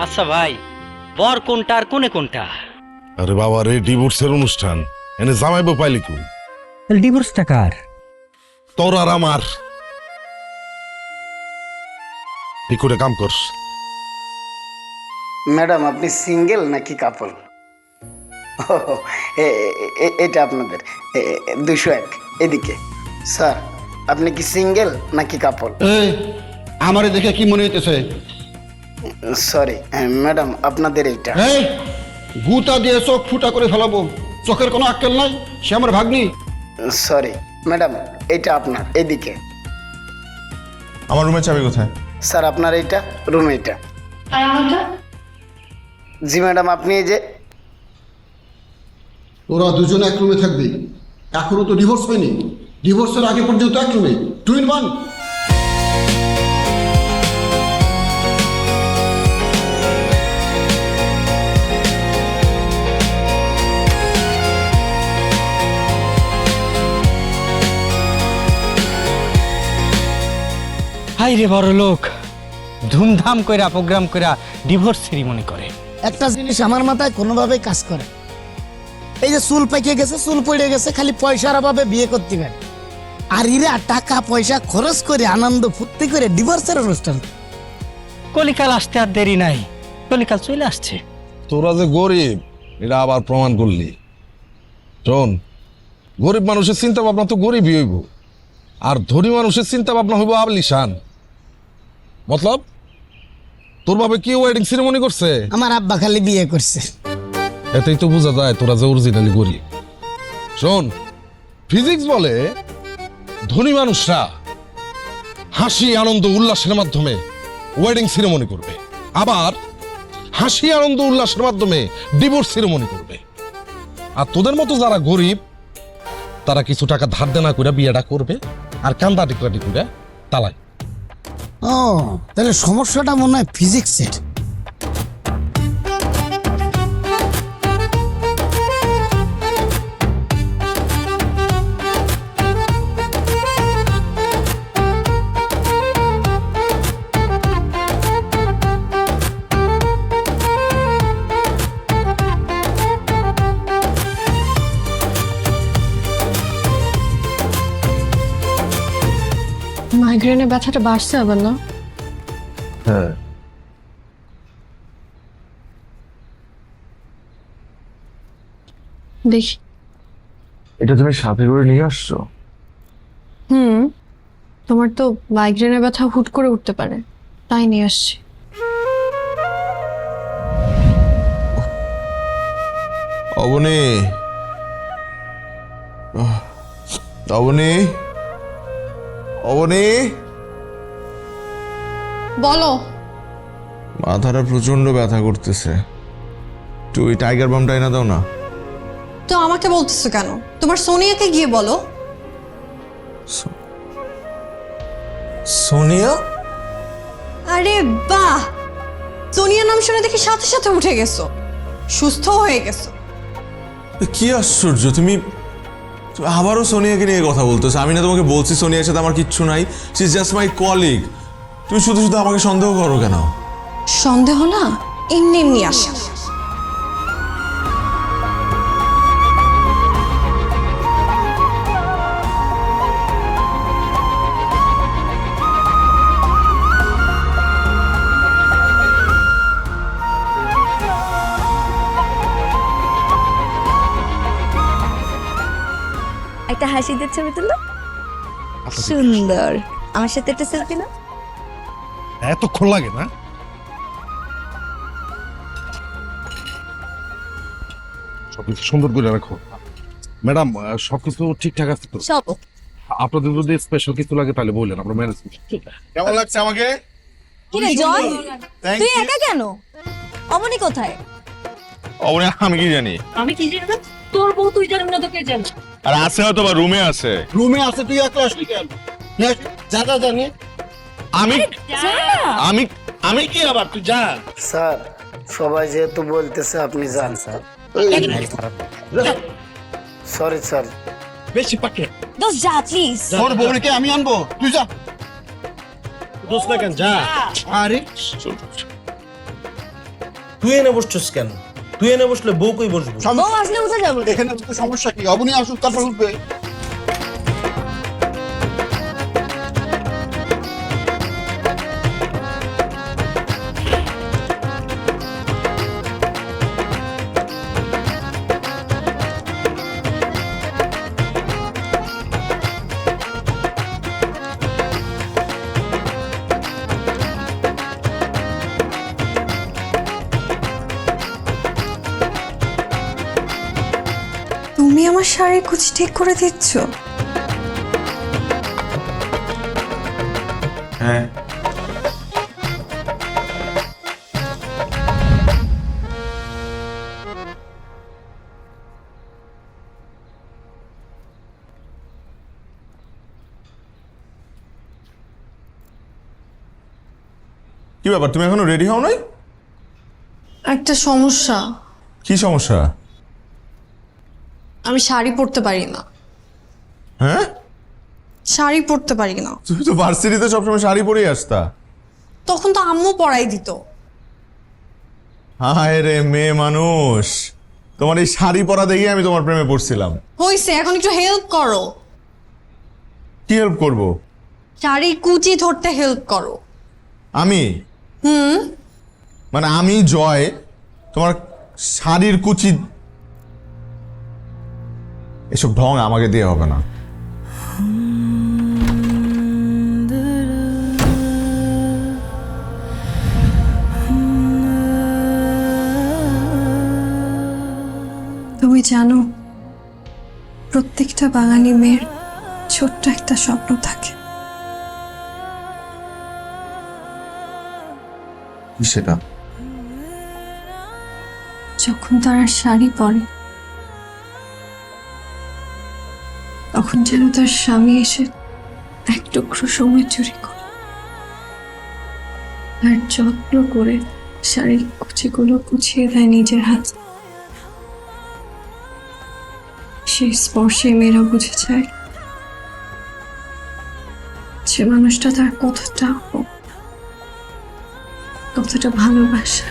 S15: আচ্ছা ভাই, বর কোনটা আর কোনে কোনটা?
S4: আরে বাবা রে, ডিভোর্সের অনুষ্ঠান, এনে জামাই বউ পাইলি তুই?
S15: ডিভোর্সটা কার?
S4: তোর আর আমার। তুই করে কাম কর।
S15: ম্যাডাম আপনি সিঙ্গেল নাকি কাপল? এটা আপনাদের 201 এদিকে। স্যার আপনি কি সিঙ্গেল নাকি কাপল?
S10: এই আমারে দেখে কি মনে হইতেছে?
S15: সরি ম্যাডাম, আপনাদের এইটা।
S10: এই গুতা দিয়ে চোখ ফুটা করে ফেলাবো, চোখের কোনো আক্কেল নাই? সে আমার ভাগ্নি।
S15: সরি ম্যাডাম, এইটা আপনার এদিকে।
S4: আমার রুমের চাবি কোথায়?
S15: স্যার আপনার এইটা রুম, এইটা। জি ম্যাডাম, আপনি এই যে।
S10: ওরা 2 জন এক রুমে থাকবে, এখনো তো ডিভোর্স হয়নি। ডিভোর্সের আগে পর্যন্ত এক রুমে, 2 in 1।
S9: বাইরে বড় লোক ধুমধাম কইরা প্রোগ্রাম কইরা ডিভোর্স সেরিমনি করে।
S15: একটা জিনিস আমার মাথায় কোনোভাবেই কাজ করে, এই যে চুল পাকিয়ে গেছে, চুল পড়ে গেছে, খালি পয়সার অভাবে বিয়ে করতে পারে, আর এরা টাকা পয়সা খরচ করে আনন্দ ফুর্তি করে ডিভোর্সের অনুষ্ঠান।
S9: কলিকাল আসতে আর দেরি নাই, কলিকাল চলে আসছে।
S4: তোরা যে গরিব এটা আবার প্রমাণ করলি। শোন, গরিব মানুষের চিন্তা ভাবনা তো গরিবই হইব, আর ধনী মানুষের চিন্তা ভাবনা হইব আবলিশান। মতলব তোর ভাবে কি ওয়েডিং সেরেমনি করছে?
S15: আমার আব্বা খালি বিয়ে করছে।
S4: এতেই তো বোঝা যায় তোরা যে অরিজিনালি গরিব। শোন, ফিজিক্স বলে ধনী মানুষরা হাসি আনন্দ উল্লাসের মাধ্যমে ওয়েডিং সেরেমনি করবে, আবার হাসি আনন্দ উল্লাসের মাধ্যমে ডিভোর্স সেরেমনি করবে। আর তোদের মতো যারা গরিব তারা কিছু টাকা ধার দেনা করে বিয়েটা করবে আর কান্দা টিকলাটি করে তালাই।
S15: ও তাহলে সমস্যাটা মনে হয় ফিজিক্সের।
S3: মাইগ্রেনের ব্যথাটা বাড়ছে আবার না?
S1: হ্যাঁ,
S3: দেখি।
S1: এটা তুমি সাথে করে নিয়ে আসছো?
S3: তোমার তো মাইগ্রেনের ব্যথা হুট করে উঠতে পারে, তাই নিয়ে আসছি।
S1: অবনী, অবনী, অবনী,
S3: বলো।
S1: মাথাটা প্রচন্ড ব্যথা করতেছে, তুই টাইগার বামটা এনে দাও না।
S3: তো আমাকে বলতেছো কেন? তোমার সোনিয়াকে গিয়ে বলো।
S1: সোনিয়া?
S3: আরে বাহ, সোনিয়া নাম শুনে দেখি সাথে সাথে উঠে গেছো, সুস্থ হয়ে গেছো।
S1: কি আশ্চর্য, তুমি আবারও সোনিয়াকে নিয়ে কথা বলতেছো। আমি না তোমাকে বলছি সোনিয়ার সাথে আমার কিচ্ছু নাই, she is just my colleague. তুমি শুধু শুধু আমাকে সন্দেহ করো কেন?
S3: সন্দেহ না, এমনি এমনি আসে।
S6: একটা হাসি দিয়ে ছবি তুলো, সুন্দর। আমার সাথে একটা সেলফি না?
S4: এতক্ষণ লাগে না? সবকিছু সুন্দর করে রাখো ম্যাডাম। সবকিছু ঠিকঠাক আছে তো?
S6: সব
S4: আপনাদের যদি স্পেশাল কিছু লাগে তাহলে বললেন, আমরা ম্যানেজ করব। কেমন লাগছে আমাকে?
S6: কি রে জয়, তুই একা কেন? অমনি কোথায়?
S1: অবনী আমি কি জানি?
S6: আমি কি জানি? তোর বউ তুই জানিস না তো কে জানে?
S1: আর আছে হয়তো বা রুমে আছে।
S10: রুমে আছে, তুই একলা আসলি কেন? যা যা জানি।
S1: আমি আমি আমি কি আবার, তুই যা।
S15: স্যার সবাই যেহেতু বলতেছে আপনি যান স্যার। Sorry sir.
S10: বেশি পাকে
S6: দোস্ত যা প্লিজ।
S10: তোর বউকে আমি আনবো, তুই যা। দোষ না কেন, যা। আরে
S16: তুই এনে বসছিস কেন? তুই এনে বসলে বউ কই বসবো?
S6: বউ আসলে উঠে যাবো।
S10: এখানে তো সমস্যা কি? অবনী আসুক তারপর উঠবে।
S3: তুমি আমার শাড়ির কুচি ঠিক করে দিচ্ছ?
S1: হ্যাঁ, কি ব্যাপার, তুমি এখনো রেডি হও নাই?
S3: একটা সমস্যা।
S1: কি সমস্যা?
S3: আমি শাড়ি পরতে পারি না।
S1: হ্যাঁ,
S3: শাড়ি পরতে পারি না।
S1: তুমি তো ভার্সিটিতে সবসময় শাড়ি পরেই আসতা।
S3: তখন তো আম্মু পরাই দিত।
S1: হায় রে মেয়ে মানুষ, তোমার এই শাড়ি পরা দেখে আমি তোমার প্রেমে পড়ছিলাম।
S3: হইছে, এখন একটু হেল্প করো।
S1: কি হেল্প করব?
S3: শাড়ি কুচি ধরতে হেল্প করো।
S1: আমি? মানে আমি জয় তোমার শাড়ির কুচি? এসব ঢং আমাকে দিয়ে হবে না।
S3: তুমি জানো, প্রত্যেকটা বাঙালি মেয়ের ছোট্ট একটা স্বপ্ন থাকে।
S1: সেটা?
S3: যখন তারা শাড়ি পরে তখন যেন তার স্বামী এসে এক টুকরো সময় চুরি করে আর যত্ন করে শাড়ির কুচিগুলো কুচিয়ে দেয় নিজের হাতে। সেই স্পর্শে মেয়েরা বুঝে যায় সে মানুষটা তার কতটা ভালোবাসা।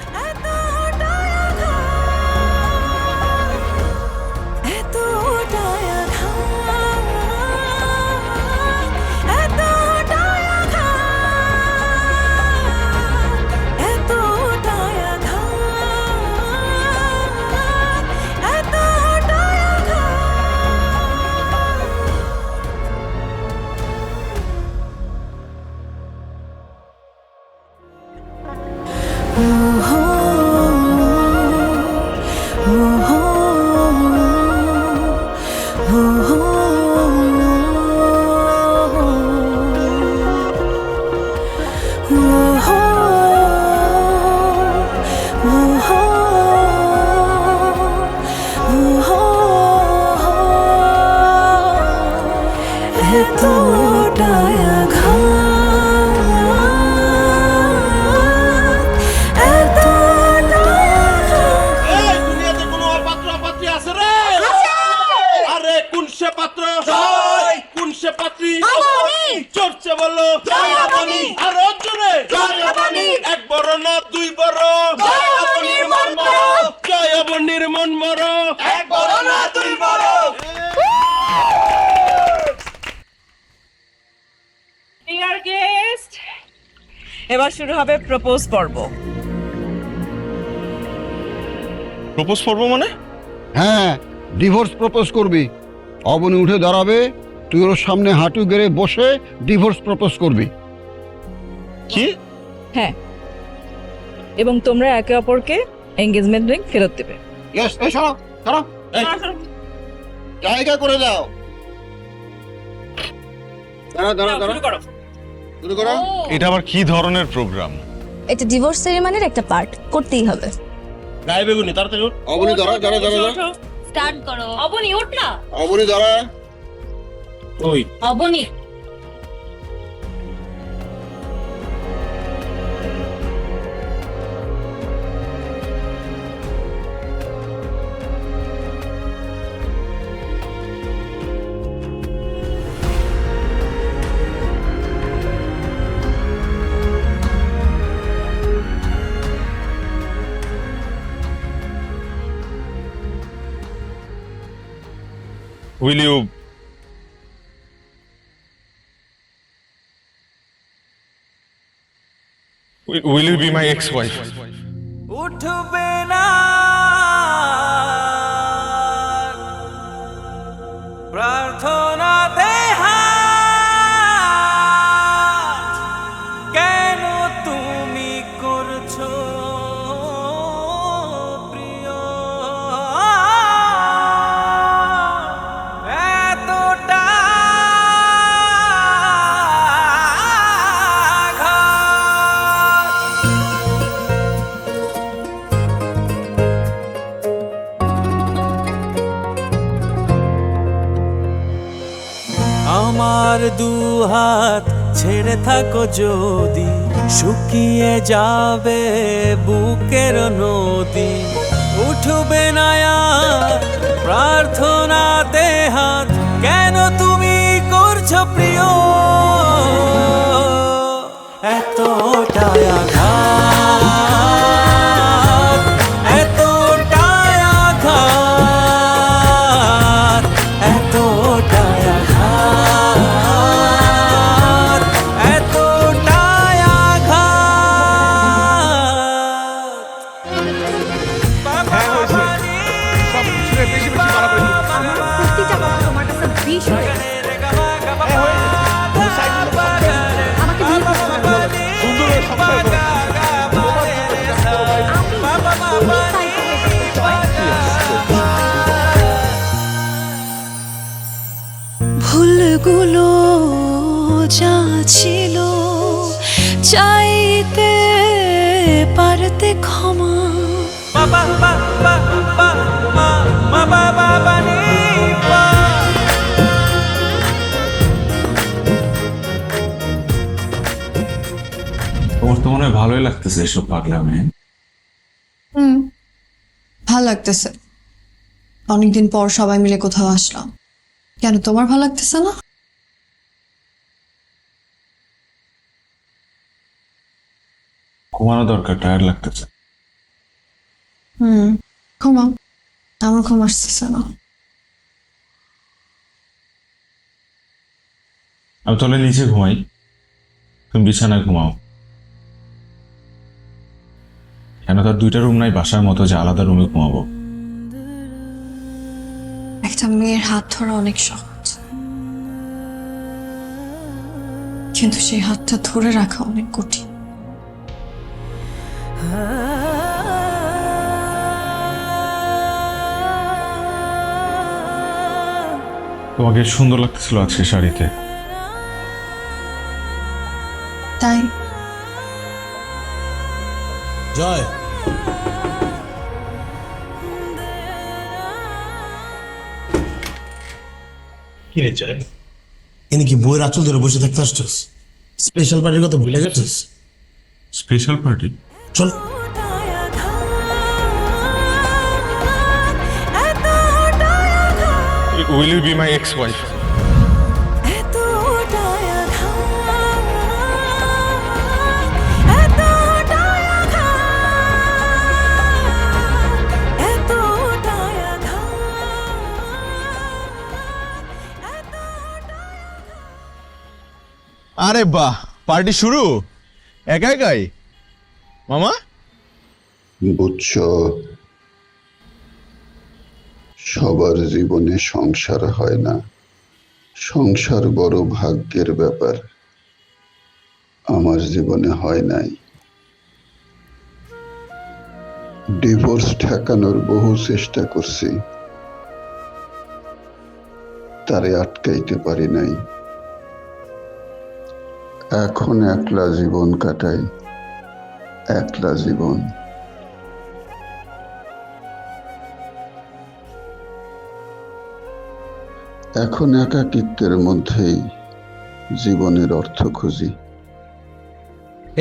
S11: এবার শুরু হবে প্রপোজ পর্ব।
S1: প্রপোজ পর্ব মানে?
S10: হ্যাঁ, ডিভোর্স প্রপোজ করবি। অবনী উঠে দাঁড়াবে, তুই ওর সামনে হাঁটু গেড়ে বসে ডিভোর্স প্রপোজ করবি।
S1: কি?
S11: হ্যাঁ, এবং তোমরা একে অপরকে এনগেজমেন্ট রিং ফেরত দেবে।
S10: ইয়েস, এই সরো সরো, জায়গা করে দাও। দাঁড়া দাঁড়া দাঁড়া, শুরু করো।
S1: এটা আবার কি ধরনের প্রোগ্রাম?
S6: এটা ডিভোর্স সেরিমনির একটা পার্ট, করতেই হবে।
S16: গায়ে বেগুনি তাড়াতাড়ি উঠ।
S10: অবনী দাঁড়া দাঁড়া দাঁড়া,
S8: স্টার্ট করো। অবনী ওঠ না।
S10: অবনী দাঁড়া।
S16: ওই
S8: Abani
S1: Will you be my ex-wife?
S17: উঠবে না প্রার্থনাতে হাত, কেন তুমি করছো প্রিয় এতটা আমার দুহাত ছেড়ে থাকো যদি, শুকিয়ে যাবে বুকের নদী। উঠবে না প্রার্থনাতে হাত, কেন তুমি করছো প্রিয় এতটাই আঘাত, এতটাই আঘাত, এতটাই আঘাত, এতটাই আঘাত।
S18: ভুলগুলো যা ছিল চাইতে পারতে ক্ষমা।
S1: তোমার তো মনে হয় ভালোই লাগতেছে এসব পাগলামে।
S3: ভালো লাগতেছে, অনেকদিন পর সবাই মিলে কোথাও আসলাম। কেন তোমার ভালো লাগতেছে না?
S1: ঘুমানো দরকার, টায়ার্ড লাগতেছে।
S3: ঘুমাও, আমার ঘুম আসতেছে না।
S1: আমি তাহলে নিচে ঘুমাই, তুমি বিছানায় ঘুমাও। কেন তার দুইটা রুম নাই বাসার মতো যে আলাদা রুমে ঘুমাবো?
S3: একটা মেয়ের হাত ধরা অনেক সহজ, কিন্তু সেই হাতটা ধরে রাখা অনেক কঠিন।
S1: তোমাকে সুন্দর লাগতেছিল আজকে শাড়িতে।
S3: তাই
S9: জয়,
S16: কি রে জয়, এনে কি বইয়ের আঁচল ধরে বসে থাকতে আসছিস? স্পেশাল পার্টির কথা ভুলে গেছিস?
S1: Special party?
S16: চল।
S1: Will you be my ex-wife? আরে বাহ, পার্টি শুরু একা একাই মামা।
S7: বুঝছ, সবার জীবনে সংসার হয় না, সংসার বড় ভাগ্যের ব্যাপার। আমার জীবনে হয় নাই। ডিভোর্স ঠেকানোর বহু চেষ্টা করছি, তারে আটকাইতে পারি নাই। এখন একলা জীবন কাটাই, একলা জীবন। এখন একাকিত্বের মধ্যেই জীবনের অর্থ খুঁজি।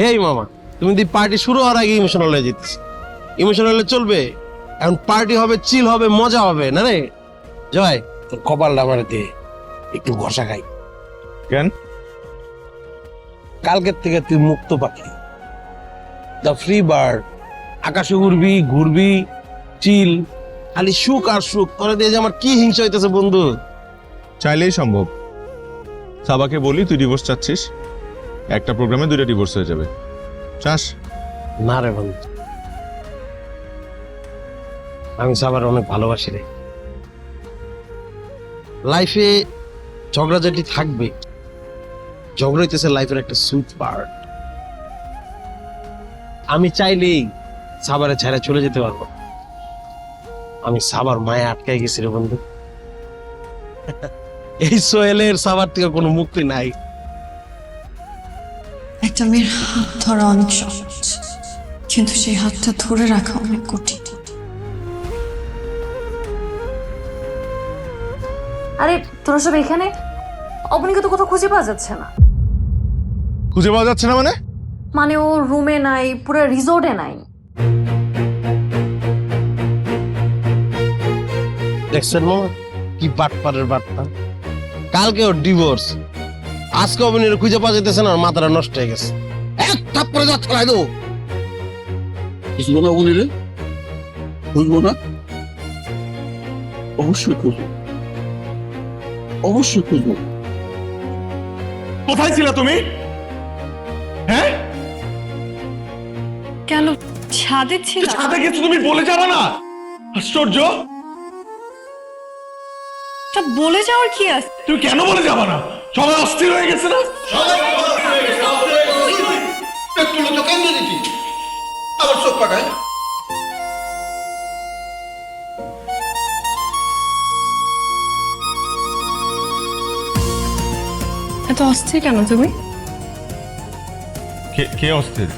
S16: এই মামা, তুমি যদি পার্টি শুরু হওয়ার আগে ইমোশনাল হয়ে যেতেছ। ইমোশনাল হলে চলবে? এখন পার্টি হবে, চিল হবে, মজা হবে না রে? জয়, তোর কপালটা আমার দিয়ে একটু ঘষা খাই।
S1: কেন?
S16: কালকের থেকে তুই মুক্ত পাখি, দ্য ফ্রি বার্ড। আকাশে উড়বি, ঘুরবি, চিল, খালি সুখ আর সুখ। তোরা দিয়ে যে আমার কি হিংসা হইতেছে বন্ধু।
S1: চাইলেই সম্ভব। সাবাকে বলি তুই ডিভোর্স চাচ্ছিস, একটা প্রোগ্রামে 2টা ডিভোর্স হয়ে যাবে। চাস?
S16: না রে বন্ধু, আমি সাবার অনেক ভালোবাসি রে। লাইফে ঝগড়াঝাটি থাকবে, ঝগড়া হইতেছে লাইফের একটা সুইট পার্ট। আমি চাইলেই সাবারে ছেড়ে চলে যেতে পারবো। আমি সাবার মায়ে আটকাই গেছি রে বন্ধু। এই সোহেলের সাবার থেকে কোনো মুক্তি নাই।
S3: একটা মেয়ের হাত ধরা অনেক সহজ, কিন্তু সেই হাতটা ধরে রাখা অনেক কঠিন।
S6: আরে তোরা সব এখানে? অবনীকে তো কোথাও খুঁজে পাওয়া যাচ্ছে না।
S1: খুঁজে পাওয়া যাচ্ছে না মানে?
S6: মানে ও রুমে নাই, পুরো রিসোর্টে নাই।
S16: দেখছেন মামা কি বাটপারের বাটপা। কালকে ওর ডিভোর্স, আজকে অবনীর খুঁজে পাওয়া যেতেছে না, মাথাটা নষ্ট হয়ে গেছে। এক থাপ্পড়
S10: থাপ্পড়ে দাঁত ফেলাই দেবো। বুঝবো না বলিলে, বুঝবো না? অবশ্যই খুঁজবো, অবশ্যই খুঁজবো।
S1: কোথায় ছিল তুমি? হ্যাঁ,
S18: কেন ছাদে ছিল?
S1: ছাদে গেছো তুমি, বলে যাবে না? আশ্চর্য,
S18: বলে যাওয়ার কি আছে?
S1: তুমি কেন বলে যাবে না? সবাই অস্থির হয়ে গেছে না?
S10: তুলো তো কেন দিতি, আবার চোখ পাকায়।
S18: এত অস্থির কেন তুমি?
S1: কে অস্থির?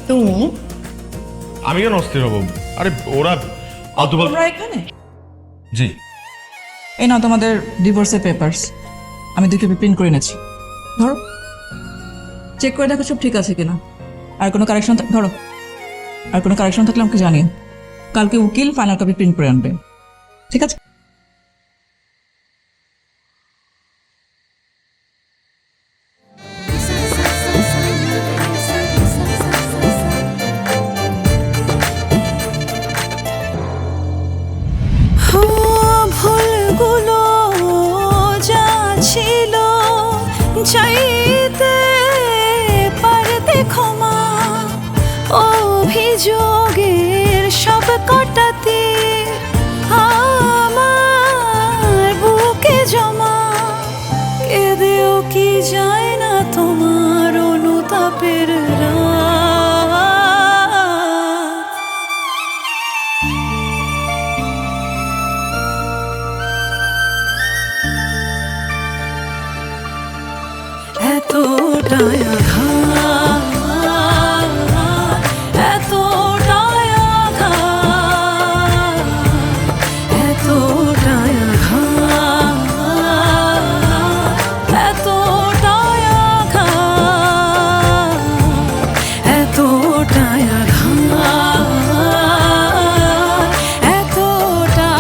S18: তুমি?
S1: আমি কেন অস্থির হব? আরে ওরা
S12: তোমরা এখানে?
S1: জি।
S12: এই নাও তোমাদের ডিভোর্সের পেপারস, আমি 2 কপি প্রিন্ট করে এনেছি। ধরো, চেক করে দেখো সব ঠিক আছে কিনা। আর কোনো কারেকশন ধরো, আর কোনো কারেকশন থাকলে আমাকে জানিও। কালকে উকিল ফাইনাল কপি প্রিন্ট করে আনবে, ঠিক আছে?
S18: ভুলগুলো যা ছিল চাইতে পারতে ক্ষমা, অভিযোগের সব কটাতে আমার বুকে জমা, কেঁদেও কি যায় না তোমার অনুতাপের রাত। এতটাই আঘাত, এতটাই আঘাত, এতটাই আঘাত, এতটাই আঘাত, এতটাই আঘাত, এতটা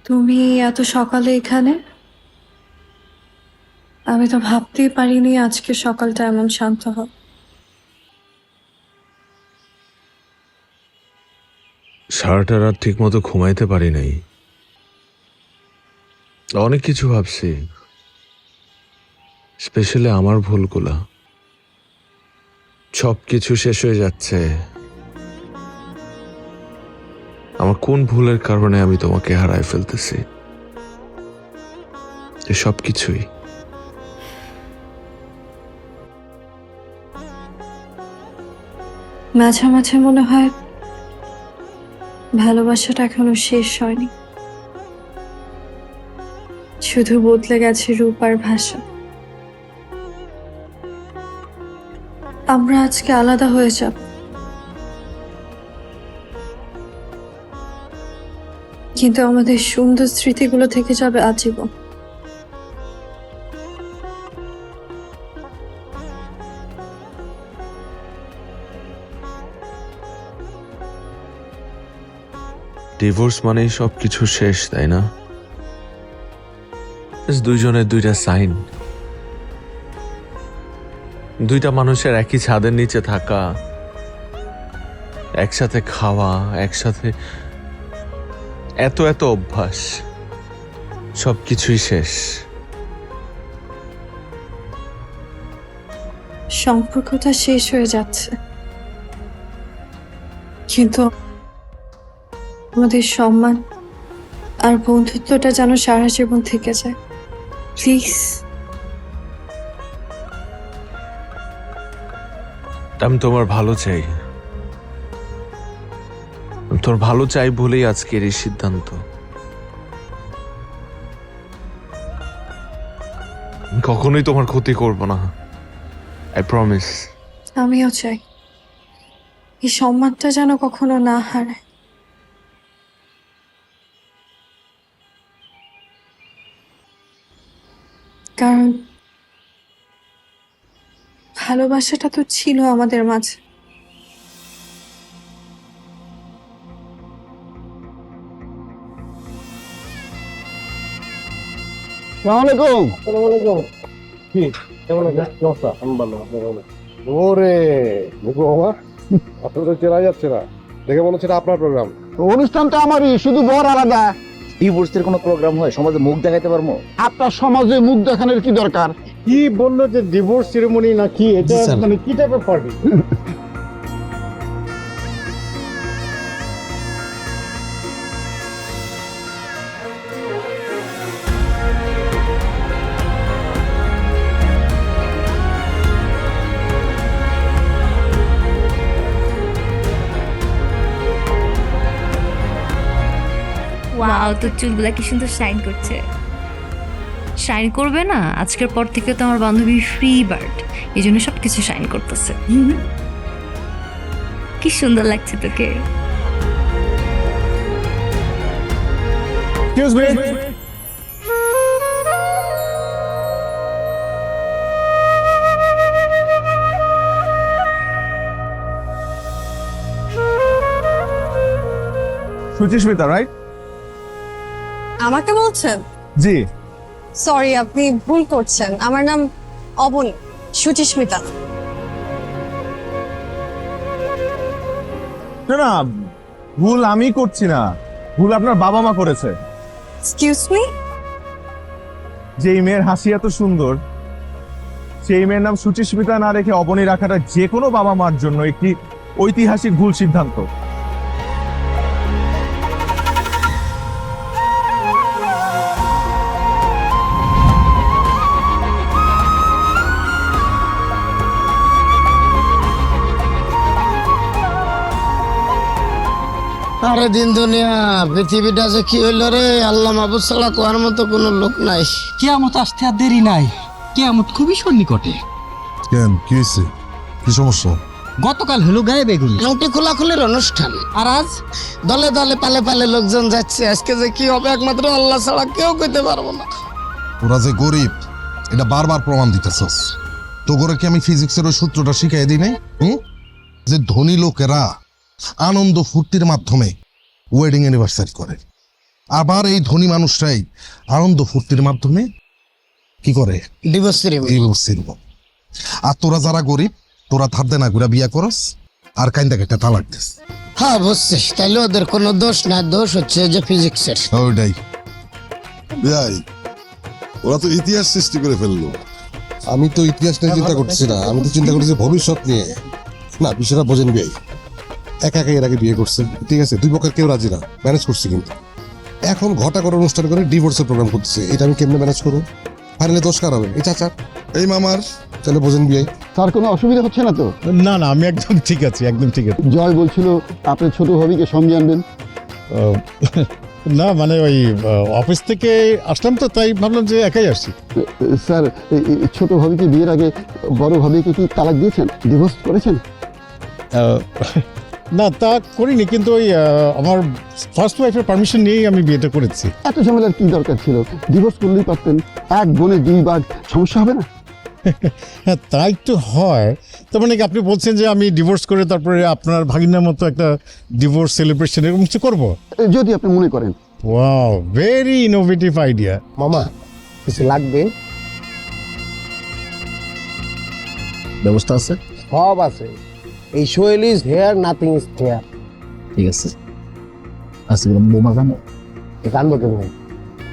S18: তুমি এত সকালে এখানে? আমি তো ভাবতেই পারিনি আজকে সকালটা এমন শান্ত হবে।
S1: সারাটা রাত ঠিক মতো ঘুমাইতে পারি নাই, অনেক কিছু ভাবছি, স্পেশালি আমার ভুলগুলা। সব কিছু শেষ হয়ে যাচ্ছে। আমার কোন ভুলের কারণে আমি তোমাকে হারায় ফেলতেছি? সব কিছুই।
S18: মাঝে মাঝে মনে হয় ভালোবাসাটা এখনো শেষ হয়নি, শুধু বদলে গেছে রূপ আর ভাষা। আমরা আজকে আলাদা হয়ে যাব, কিন্তু আমাদের সুন্দর স্মৃতিগুলো থেকে যাবে আজীবন।
S1: ডিভোর্স মানেই সব কিছু শেষ, তাই না? দুইজনের দুইটা সাইন, দুইটা মানুষের একই ছাদের নিচে থাকা, একসাথে খাওয়া, একসাথে এত এত অভ্যাস, সবকিছুই শেষ।
S18: সম্পর্কটা শেষ হয়ে যাচ্ছে, কিন্তু আমাদের সম্মান আর বন্ধুত্বটা যেন সারা জীবন থেকে যায়। প্লিজ
S1: আমি তোমার ভালো চাই, তোর ভালো চাই বলেই আজকের এই সিদ্ধান্ত। কখনোই তোমার ক্ষতি করব না, আই প্রমিস।
S18: আমিও চাই এই সম্মানটা যেন কখনো না হারায়। কারণ ভালোবাসাটা তো ছিল আমাদের মাঝে।
S16: ওরে বাবা, আপনার তো চেনা যাচ্ছে না, দেখে মনে হচ্ছে আপনার প্রোগ্রাম।
S10: অনুষ্ঠানটা আমারই, শুধু বর আলাদা।
S14: ডিভোর্সের কোনো প্রোগ্রাম হয়, সমাজে মুখ দেখাইতে পারবো?
S10: আপনার সমাজে মুখ দেখানোর কি দরকার?
S16: কি বললো যে ডিভোর্স সেরেমনি না কি, এটা মানে কি টাইপের পার্টি?
S6: ওয়াও, তোর চুলগুলা কি সুন্দর শাইন করছে। শাইন করবে না? আজকের পর থেকে তো আমার বান্ধবী ফ্রি বার্ড, এই জন্য সবকিছু শাইন করতেছে। কি সুন্দর লাগছে তোকে।
S1: সুচিস্মিতা, রাইট?
S3: আমাকে বলছেন?
S1: জি।
S3: সরি, আপনি ভুল করছেন। আমার নাম অবনী, সুচিস্মিতা।
S1: না না, ভুল আমি করছি না, ভুল আপনার বাবা মা করেছে।
S3: Excuse me?
S1: যেই মেয়ের হাসি এত সুন্দর, সেই মেয়ের নাম সুচিস্মিতা না রেখে অবনী রাখাটা যে কোনো বাবা মার জন্য একটি ঐতিহাসিক ভুল সিদ্ধান্ত।
S9: আরে দিন দুনিয়া, পৃথিবীটা যে কি হইল রে, আল্লাহ মাহবুব ছাড়া কোয়ার মতো কোনো লোক নাই।
S17: কিয়ামত আসতে আর দেরি নাই, কিয়ামত খুবই সন্নিকটে।
S4: কেন, কি হয়েছে? কি সমস্যা?
S17: গতকাল হলো গায়ে বেগুনি,
S9: আংটি খোলাখুলির অনুষ্ঠান,
S17: আর আজ
S9: দলে দলে পালে পালে লোকজন যাচ্ছে। আজকে যে কি হবে একমাত্র আল্লাহ ছাড়া কেউ কইতে পারবো না।
S4: ওরা যে গরিব এটা বারবার প্রমাণ দিতেছস। তো করে কি আমি ফিজিক্সের ওই সূত্রটা শিখাই দিই নাই? যে ধনী লোকেরা আনন্দ ফুর্তির মাধ্যমে ওয়েডিং অ্যানিভার্সারি করে, আবার এই ধনী মানুষরাই আনন্দ ফুর্তির মাধ্যমে কি করে?
S9: Divorce
S4: ceremony. আর তোরা যারা গরিব, তোরা ধার দেনা ঘুরা বিয়া করস আর কাইন্দা কেটে তালাক দিস।
S9: হ্যাঁ বুঝছিস, তাইলে ওদের কোনো দোষ না, দোষ হচ্ছে যে ফিজিক্সের।
S4: ওইটাই।
S19: ওরা তো ইতিহাস সৃষ্টি করে ফেললো।
S4: আমি তো ইতিহাস নিয়ে চিন্তা করতেছি না, আমি তো চিন্তা করতেছি ভবিষ্যৎ নিয়ে। না, বিষয়টা বোঝেন ভাই, একা একা এর আগে বিয়ে করছে, ঠিক আছে, দুই পক্ষের কেউ রাজি না, ম্যানেজ করছি, কিন্তু এখন ঘটা করে অনুষ্ঠান করে ডিভোর্সের প্রোগ্রাম করতেছে, এটা আমি কেমনে ম্যানেজ করবো? ফাইনালি দোষ কার হবে? এই চাচা, এই মামার। তাহলে বোঝেন বিয়ে।
S10: তার কোনো অসুবিধা হচ্ছে না তো?
S19: না না, আমি একদম ঠিক আছি, একদম ঠিক আছে।
S10: জয় বলছিল আপনি ছোট ভাবিকে সঙ্গে আনবেন।
S19: না মানে ওই অফিস থেকে আসলাম তো, তাই ভাবলাম যে একাই আসছি।
S10: স্যার, ছোট ভাবিকে বিয়ের আগে বড় ভাবিকে কি তালাক দিয়েছেন, ডিভোর্স করেছেন?
S19: না, তা করিনি, কিন্তু ওই আমার ফার্স্ট ওয়াইফের পারমিশন নিয়েই আমি বিয়েটা করেছি।
S10: এত ঝামেলার কি দরকার ছিল? ডিভোর্স করলেই পারতেন, এক বোনে দুই বাঘ, সমস্যা হবে না?
S19: হ্যাঁ, তাই তো হয়। তার মানে কি আপনি বলছেন যে আমি ডিভোর্স করে তারপরে আপনার ভাগিনার মতো একটা ডিভোর্স সেলিব্রেশন এরকম কিছু করবো?
S10: যদি আপনি মনে করেন।
S19: Wow, very innovative idea.
S9: মামা, কিছু লাগবে?
S14: ব্যবস্থা আছে?
S9: সব আছে। এই soil is here, nothing is here.
S14: ঠিক আছে। আজকে বোমা জানো?
S9: জানবো কেমন?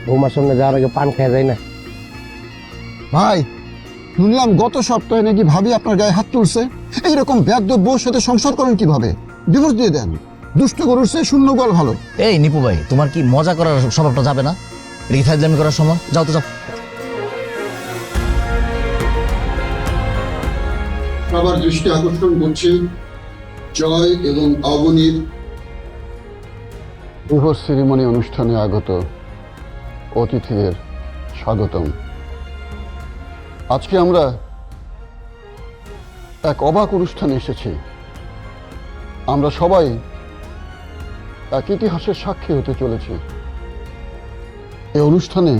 S9: বৌমার সঙ্গে যাওয়ার আগে পান খাওয়া যায় না?
S10: ভাই, শুনলাম গত সপ্তাহে নাকি ভাবি আপনার গায়ে হাত তুলছে। এইরকম বেয়াদব বউর সাথে সংসার করেন কিভাবে? ডিভোর্স দিয়ে দেন। দুষ্ট গরুর চেয়ে শূন্য গোয়াল ভালো।
S14: এই নিপু ভাই, তোমার কি মজা করার স্বভাবটা যাবে না? এটা কি ফাইজলামি করার সময়? যাও তো যাও।
S7: সবার দৃষ্টি আকর্ষণ করছি জয় এবং অবনীর ডিভোর্স সেরিমনি অনুষ্ঠানে আগত অতিথিদের স্বাগতম। আজকে আমরা এক অবাক অনুষ্ঠানে এসেছি। আমরা সবাই এক ইতিহাসের সাক্ষী হতে চলেছি। এই অনুষ্ঠানে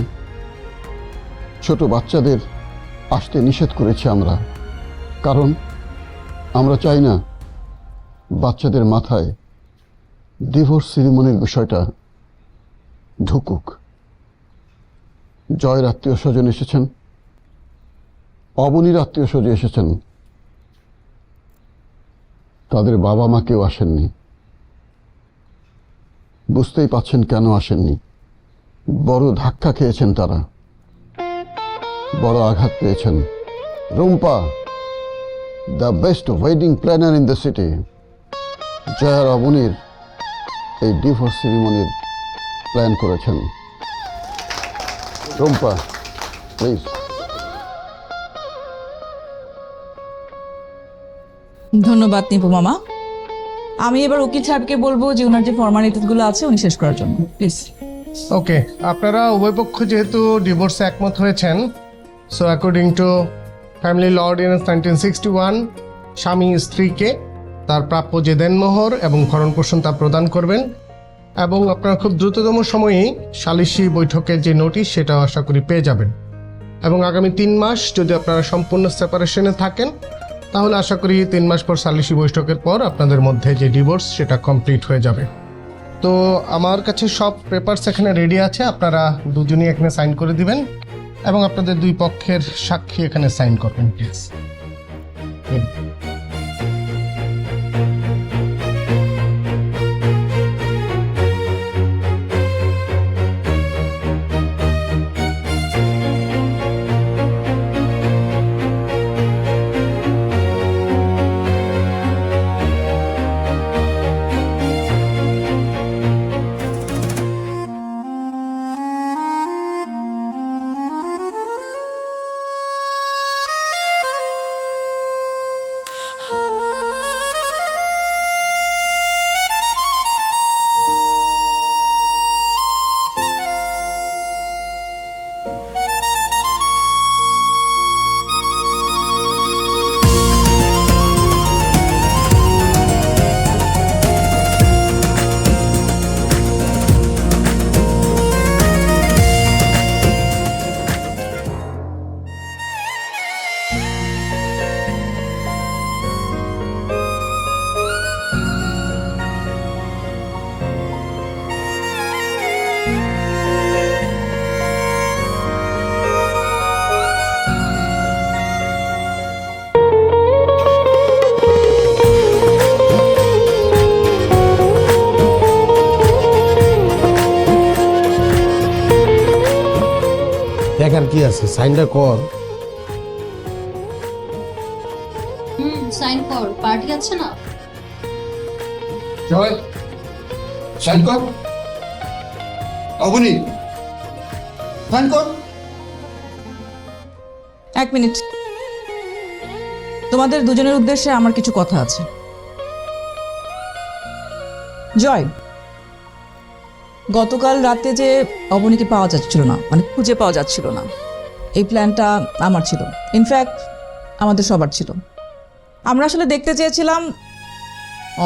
S7: ছোট বাচ্চাদের আসতে নিষেধ করেছি আমরা, কারণ আমরা চাই না বাচ্চাদের মাথায় ডিভোর্স সেরিমনির বিষয়টা ঢুকুক। জয়ের আত্মীয় স্বজন এসেছেন, অবনীর আত্মীয় স্বজন এসেছেন, তাদের বাবা মা কেউ আসেননি। বুঝতেই পাচ্ছেন কেন আসেননি। বড় ধাক্কা খেয়েছেন তারা, বড় আঘাত পেয়েছেন। Rumpa, the best wedding planner in the city, জয়ার অবনীর এই ডিভোর্স সেরিমনির প্ল্যান করেছেন। রুম্পা, প্লিজ।
S12: ধন্যবাদ নিপু মামা। আমি এবার উকিল সাহেবকে বলবো যে ওনার যে ফর্মালিটিসগুলো আছে উনি শেষ করার জন্য, প্লিজ।
S16: ওকে, আপনারা উভয় পক্ষ যেহেতু ডিভোর্সে একমত হয়েছেন, so according to family law ordinance 1961, স্বামী স্ত্রীকে তার প্রাপ্য যে দেনমোহর এবং ভরণ পোষণ তা প্রদান করবেন, এবং আপনারা খুব দ্রুততম সময়েই সালিশি বৈঠকের যে নোটিশ সেটাও আশা করি পেয়ে যাবেন। এবং আগামী 3 মাস যদি আপনারা সম্পূর্ণ সেপারেশনে থাকেন, তাহলে আশা করি 3 মাস পর সালিশি বৈঠকের পর আপনাদের মধ্যে যে ডিভোর্স সেটা কমপ্লিট হয়ে যাবে। তো আমার কাছে সব পেপারস এখানে রেডি আছে, আপনারা দুজনই এখানে সাইন করে দিবেন এবং আপনাদের দুই পক্ষের সাক্ষী এখানে সাইন করবেন, প্লিজ। দেখার কি আছে, সাইনটা কর।
S8: সাইন কর, পার্টি আছে না?
S7: জয়, সাইন কর। অবনী, সাইন কর।
S12: 1 মিনিট, তোমাদের দুজনের উদ্দেশ্যে আমার কিছু কথা আছে। জয়, গতকাল রাতে যে অবনীকে পাওয়া যাচ্ছিল না, মানে খুঁজে পাওয়া যাচ্ছিল না, এই প্ল্যানটা আমার ছিল, ইনফ্যাক্ট আমাদের সবার ছিল। আমরা আসলে দেখতে চেয়েছিলাম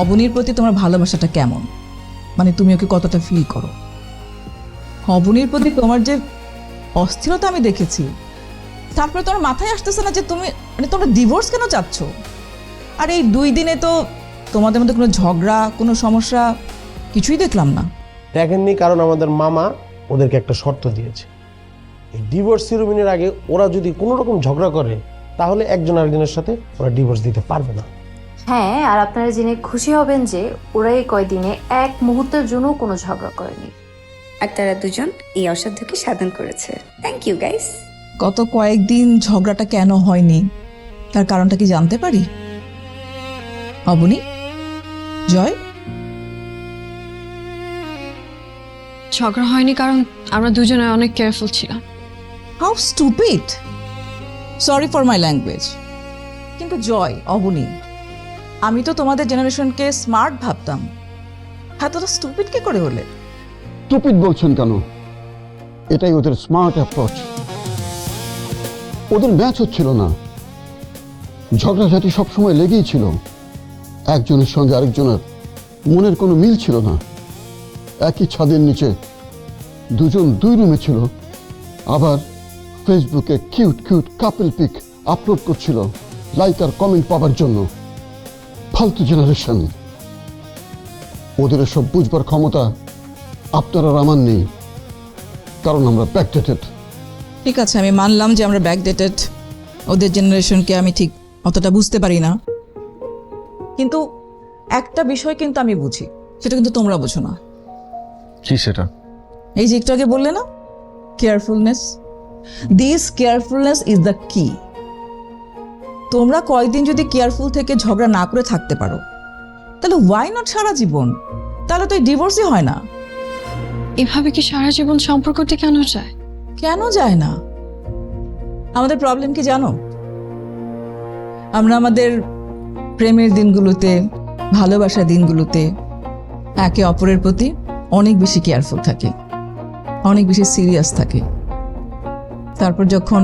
S12: অবনীর প্রতি তোমার ভালোবাসাটা কেমন, মানে তুমি ওকে কতটা ফিল করো। অবনীর প্রতি তোমার যে অস্থিরতা আমি দেখেছি, তারপরে তোমার মাথায় আসতেছে না যে তুমি মানে তোমরা ডিভোর্স কেন চাচ্ছ। আর এই 2 দিনে তো তোমাদের মধ্যে কোনো ঝগড়া, কোনো সমস্যা কিছুই দেখলাম না।
S16: দেখেননি, কারণ আমাদের মামা ওদেরকে একটা শর্ত দিয়েছে, এই ডিভোর্স সেরিমনির আগে ওরা যদি কোনো রকম ঝগড়া করে তাহলে একজন আরেকজনের সাথে ওরা ডিভোর্স দিতে পারবে না।
S6: হ্যাঁ, আর আপনারা জেনে খুশি হবেন যে ওরা এই কয়দিনে এক মুহূর্তের জন্য কোনো ঝগড়া করেনি,
S18: আর তারা দুজন এই অসাধ্যকে সাধন করেছে। Thank you guys.
S12: গত কয়েকদিন ঝগড়াটা কেন হয়নি তার কারণটা কি জানতে পারি? অবনী, জয়,
S5: ঝগড়া হয়নি কারণ আমরা দুজনে অনেক কেয়ারফুল ছিলাম।
S12: How stupid, sorry for my language. কিন্তু জয়, অবনী, আমি তো তোমাদের জেনারেশনকে স্মার্ট ভাবতাম, হ্যাঁ তোরা স্টুপিড কি করে হলে?
S7: টুপিড বলছেন কেন? এটাই ওদের স্মার্ট অ্যাপ্রোচ। ওদের ম্যাচ হচ্ছিল না, ঝগড়াঝাটি সবসময় লেগেই ছিল, একজনের সঙ্গে আরেকজনের মনের কোনো মিল ছিল না। একই ছাদের নিচে দুজন দুই রুমে ছিল, আবার ফেসবুকে cute cute couple pick upload করছিল লাইক আর কমেন্ট পাওয়ার জন্য। ফালতু জেনারেশন। ওদের এসব বুঝবার ক্ষমতা আপনার আর আমার নেই, কারণ আমরা ব্যাকডেটেড।
S12: ঠিক আছে, আমি মানলাম যে আমরা ব্যাকডেটেড, ওদের জেনারেশনকে আমি ঠিক অতটা বুঝতে পারি না, কিন্তু একটা বিষয় কিন্তু আমি বুঝি, সেটা কিন্তু তোমরা বোঝো না।
S1: কি সেটা?
S12: এই যে একটু আগে বললে না, carefulness. This carefulness is the কি। তোমরা কয়েকদিন যদি কেয়ারফুল থেকে ঝগড়া না করে থাকতে পারো, তাহলে ওয়াই নট সারা জীবন? তাহলে তো এই ডিভোর্সই হয় না।
S18: এভাবে কি সারা জীবন সম্পর্কটি কেন যায়?
S12: কেন যায় না? আমাদের প্রবলেম কি জানো? আমরা আমাদের প্রেমের দিনগুলোতে, ভালোবাসার দিনগুলোতে একে অপরের প্রতি অনেক বেশি কেয়ারফুল থাকি, অনেক বেশি সিরিয়াস থাকি। তারপর যখন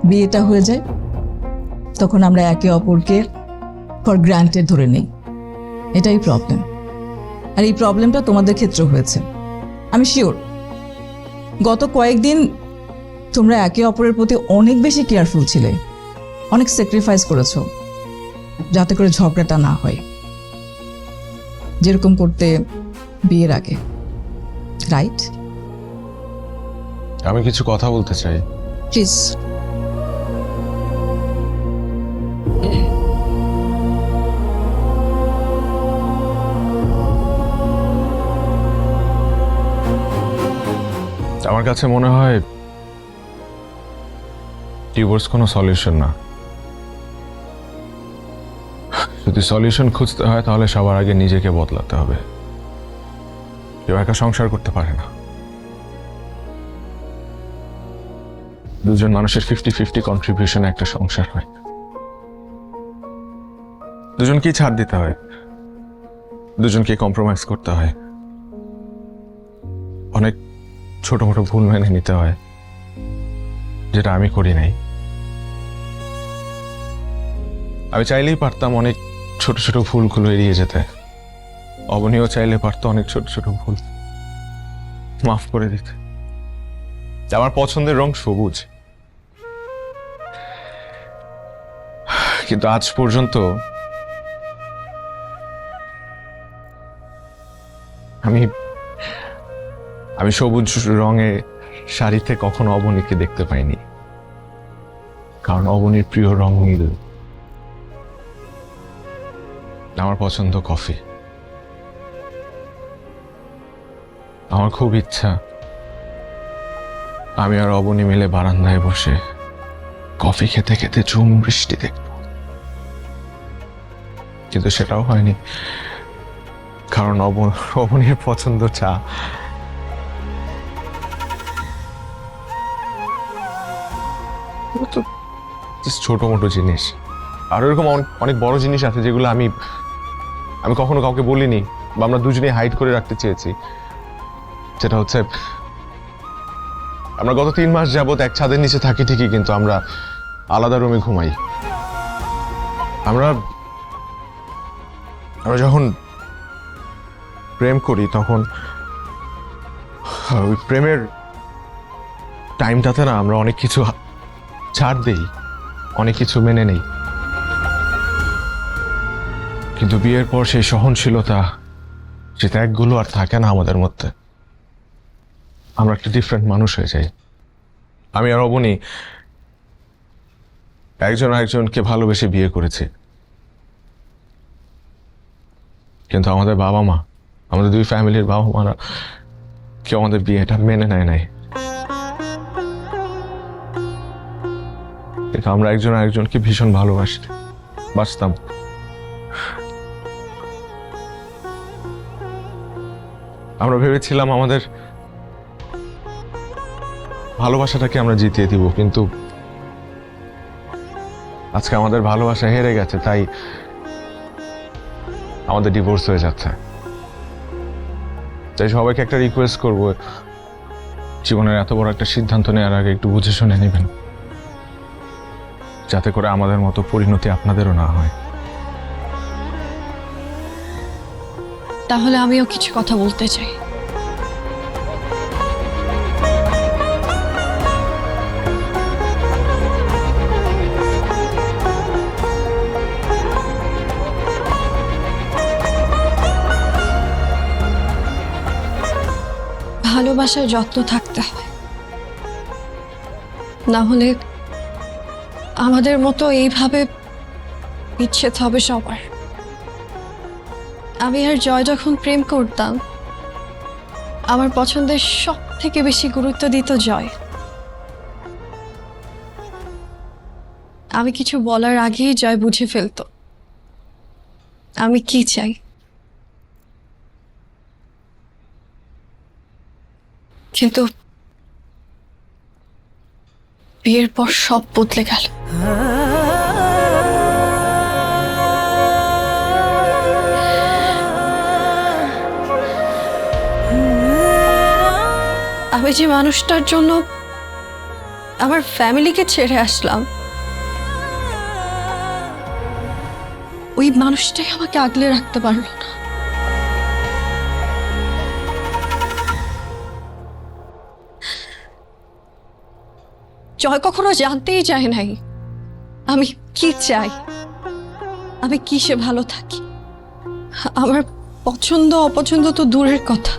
S12: বিয়েটা হয়ে যায়, তখন আমরা একে অপরকে ফর গ্রান্টেড ধরে নেই। এটাই প্রবলেম। আর এই প্রবলেমটা তোমাদের ক্ষেত্রে হয়েছে, আমি শিওর। গত কয়েকদিন তোমরা একে অপরের প্রতি অনেক বেশি কেয়ারফুল ছিলে, অনেক স্যাক্রিফাইস করেছো যাতে করে ঝগড়াটা না হয়, যেরকম করতে বিয়ের আগে, রাইট?
S1: আমি কিছু কথা বলতে চাই।
S12: প্লিজ।
S1: আমার কাছে মনে হয় ডিভোর্স কোনো সলিউশন না। যদি সলিউশন খুঁজতে হয় তাহলে সবার আগে নিজেকে বদলাতে হবে। কেউ একা সংসার করতে পারে না। দুজন মানুষের 50-50 কন্ট্রিবিউশন একটা সংসার হয়। দুজনকেই ছাড় দিতে হয়, দুজনকে কম্প্রোমাইজ করতে হয়, অনেক ছোট মোটো ভুল মেনে নিতে হয়, যেটা আমি করি নাই। আমি চাইলেই পারতাম অনেক ছোট ছোট ভুলগুলো এড়িয়ে যেতে। অবনীও চাইলে পারতো অনেক ছোট ছোট ভুল মাফ করে দিতে। আমার পছন্দের রং সবুজ, কিন্তু আজ পর্যন্ত আমি সবুজ রঙে শাড়িতে কখনো অবনীকে দেখতে পাইনি, কারণ অবনীর প্রিয় রং নীল। আমার পছন্দ কফি। আমার খুব ইচ্ছা আমি আর অবনী মিলে বারান্দায় বসে কফি খেতে খেতে ঝুম বৃষ্টি দেখব, কিন্তু সেটাও হয়নি, কারণ অবনীর পছন্দ চা। ছোট মোটো জিনিস, আর এরকম অনেক বড় জিনিস আছে যেগুলো আমি কখনো কাউকে বলিনি, বা আমরা দুজনেই হাইড করে রাখতে চেয়েছি। যেটা হচ্ছে, আমরা গত 3 মাস যাবত এক ছাদের নিচে থাকি ঠিকই, কিন্তু আমরা আলাদা রুমে ঘুমাই। আমরা যখন প্রেম করি তখন ওই প্রেমের টাইমটাতে না আমরা অনেক কিছু ছাড় দেই, অনেক কিছু মেনে নেই, কিন্তু বিয়ের পর সেই সহনশীলতা, সে ত্যাগগুলো আর থাকে না আমাদের মধ্যে। আমরা একটা ডিফারেন্ট মানুষ হয়ে যাই। আমি আর অবনী একজন আরেকজনকে ভালোবেসে বিয়ে করেছি, কিন্তু আমাদের বাবা মা, আমাদের দুই ফ্যামিলির বাবা মারা কেউ আমাদের বিয়েটা মেনে নেয় নাই। কিন্তু আমরা একজন আরেকজনকে ভীষণ বাসতাম। আমরা ভেবেছিলাম আমাদের ভালোবাসাটাকে আমরা জিতিয়ে দিব, কিন্তু আজকে আমাদের ভালোবাসা হেরে গেছে, তাই আমাদের ডিভোর্স হয়ে যাচ্ছে। তাই সবাইকে একটা রিকোয়েস্ট করব, জীবনের এত বড় একটা সিদ্ধান্ত নেওয়ার আগে একটু বুঝে শুনে নেবেন, যাতে করে আমাদের মতো পরিণতি আপনাদেরও না হয়।
S5: তাহলে আমিও কিছু কথা বলতে চাই। ভালোবাসায় যত্ন থাকতে হয়, না হলে আমাদের মতো এইভাবে বিচ্ছেদ হবে সবার। আমি আর জয় যখন প্রেম করতাম, আমার পছন্দের সব থেকে বেশি গুরুত্ব দিত জয়। আমি কিছু বলার আগেই জয় বুঝে ফেলতো আমি কি চাই। কিন্তু বিয়ের পর সব বদলে গেল। আমি যে মানুষটার জন্য আমার ফ্যামিলিকে ছেড়ে আসলাম, ওই মানুষটাই আমাকে আগলে রাখতে পারলো না। জয় কখনো জানতেই চায় নাই আমি কি চাই, আমি কিসে ভালো থাকি। আমার পছন্দ অপছন্দ তো দূরের কথা,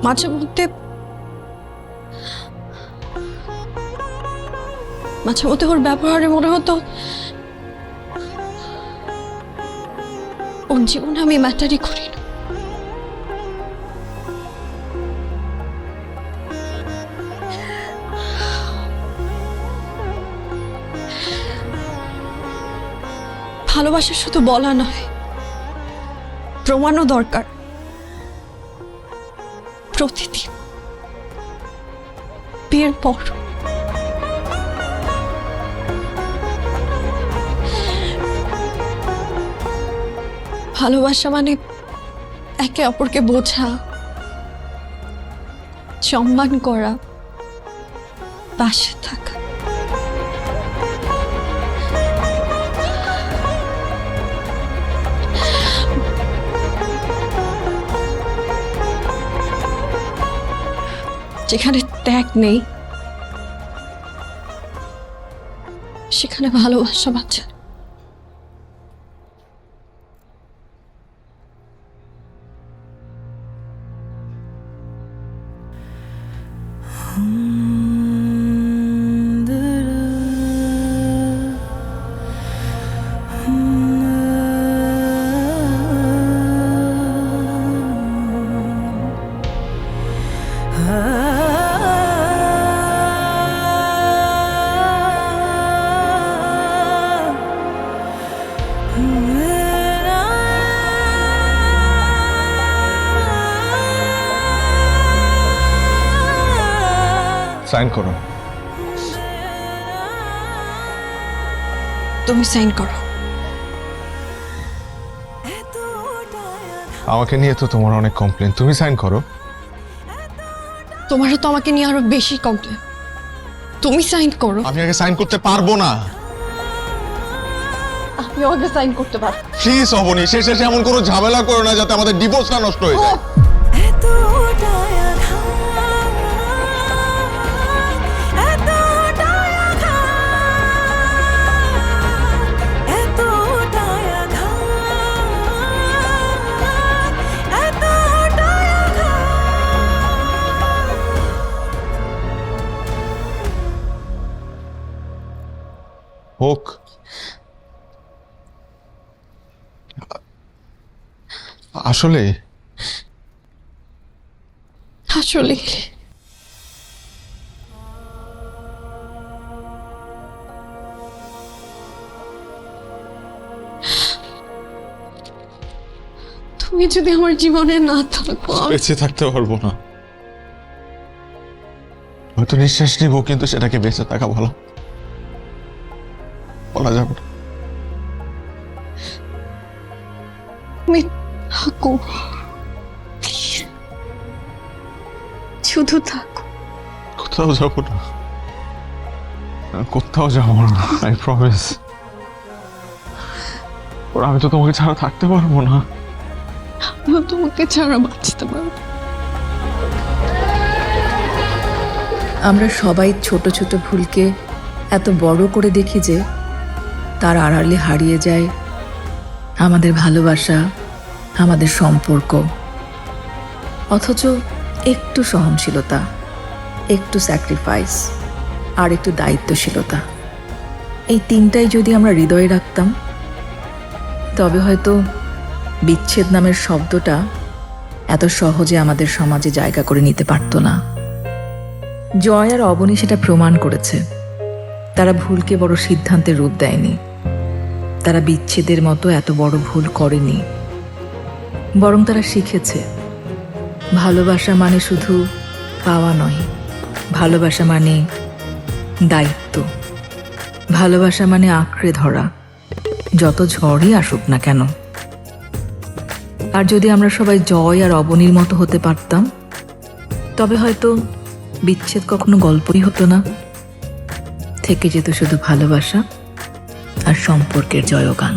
S5: মাঝে মধ্যে ওর ব্যবহারে মনে হতো ওর জীবনে আমি ম্যাটারই করি না। ভালোবাসা শুধু বলা নয়, প্রমাণও দরকার। প্রতিদিন বিয়ের পর ভালোবাসা মানে একে অপরকে বোঝা, সম্মান করা, পাশে থাকা। যেখানে ত্যাগ নেই সেখানে ভালোবাসা বাঁচা।
S1: সাইন করো।
S5: তুমি সাইন করো।
S1: আমাকে নিয়ে তো তোমার অনেক কমপ্লেন, তুমি সাইন করো।
S5: তোমারও তো আমাকে নিয়ে আরো বেশি কমপ্লেন, তুমি সাইন করো।
S1: আমি আগে সাইন করতে পারবো না।
S5: আমি আগে সাইন করতে পারবো।
S1: প্লিজ অবনী, শেষে এমন কোনো ঝামেলা করো না যাতে আমাদের ডিভোর্সটা নষ্ট হয়ে যায়। হোক, আসলে
S5: আসলে তুমি যদি আমার জীবনে না থাকো
S1: বেঁচে থাকতে পারবো না। বাট হয়তো নিঃশ্বাস নিব, কিন্তু সেটাকে বেঁচে থাকা বলা যাবে না।
S18: তুমি থাকো, শুধু থাকো।
S1: কোথাও যাবো না, কোথাও যাবো না, আই প্রমিস। ওর আমি তো তোমাকে ছাড়া থাকতে পারবো না।
S18: আমিও তোমাকে ছাড়া বাঁচতে পারবো।
S12: আমরা সবাই ছোট ছোট ভুলকে এত বড় করে দেখি যে তার আড়ালে হারিয়ে যায় আমাদের ভালোবাসা, আমাদের সম্পর্ক। অথচ একটু সহনশীলতা, একটু স্যাক্রিফাইস আর একটু দায়িত্বশীলতা, এই তিনটাই যদি আমরা হৃদয়ে রাখতাম, তবে হয়তো বিচ্ছেদ নামের শব্দটা এত সহজে আমাদের সমাজে জায়গা করে নিতে পারতো না। জয় আর অবনী সেটা প্রমাণ করেছে। তারা ভুলকে বড় সিদ্ধান্তের রূপ দেয়নি, তারা বিচ্ছেদের মতো এত বড় ভুল করেনি, বরং তারা শিখেছে ভালোবাসা মানে শুধু পাওয়া নয়, ভালোবাসা মানে দায়িত্ব, ভালোবাসা মানে আঁকড়ে ধরা, যত ঝড়ই আসুক না কেন। আর যদি আমরা সবাই জয় আর অবনীর মতো হতে পারতাম, তবে হয়তো বিচ্ছেদ কখনো গল্পই হতো না, থেকে যেত শুধু ভালোবাসা আর সম্পর্কের জয়গান।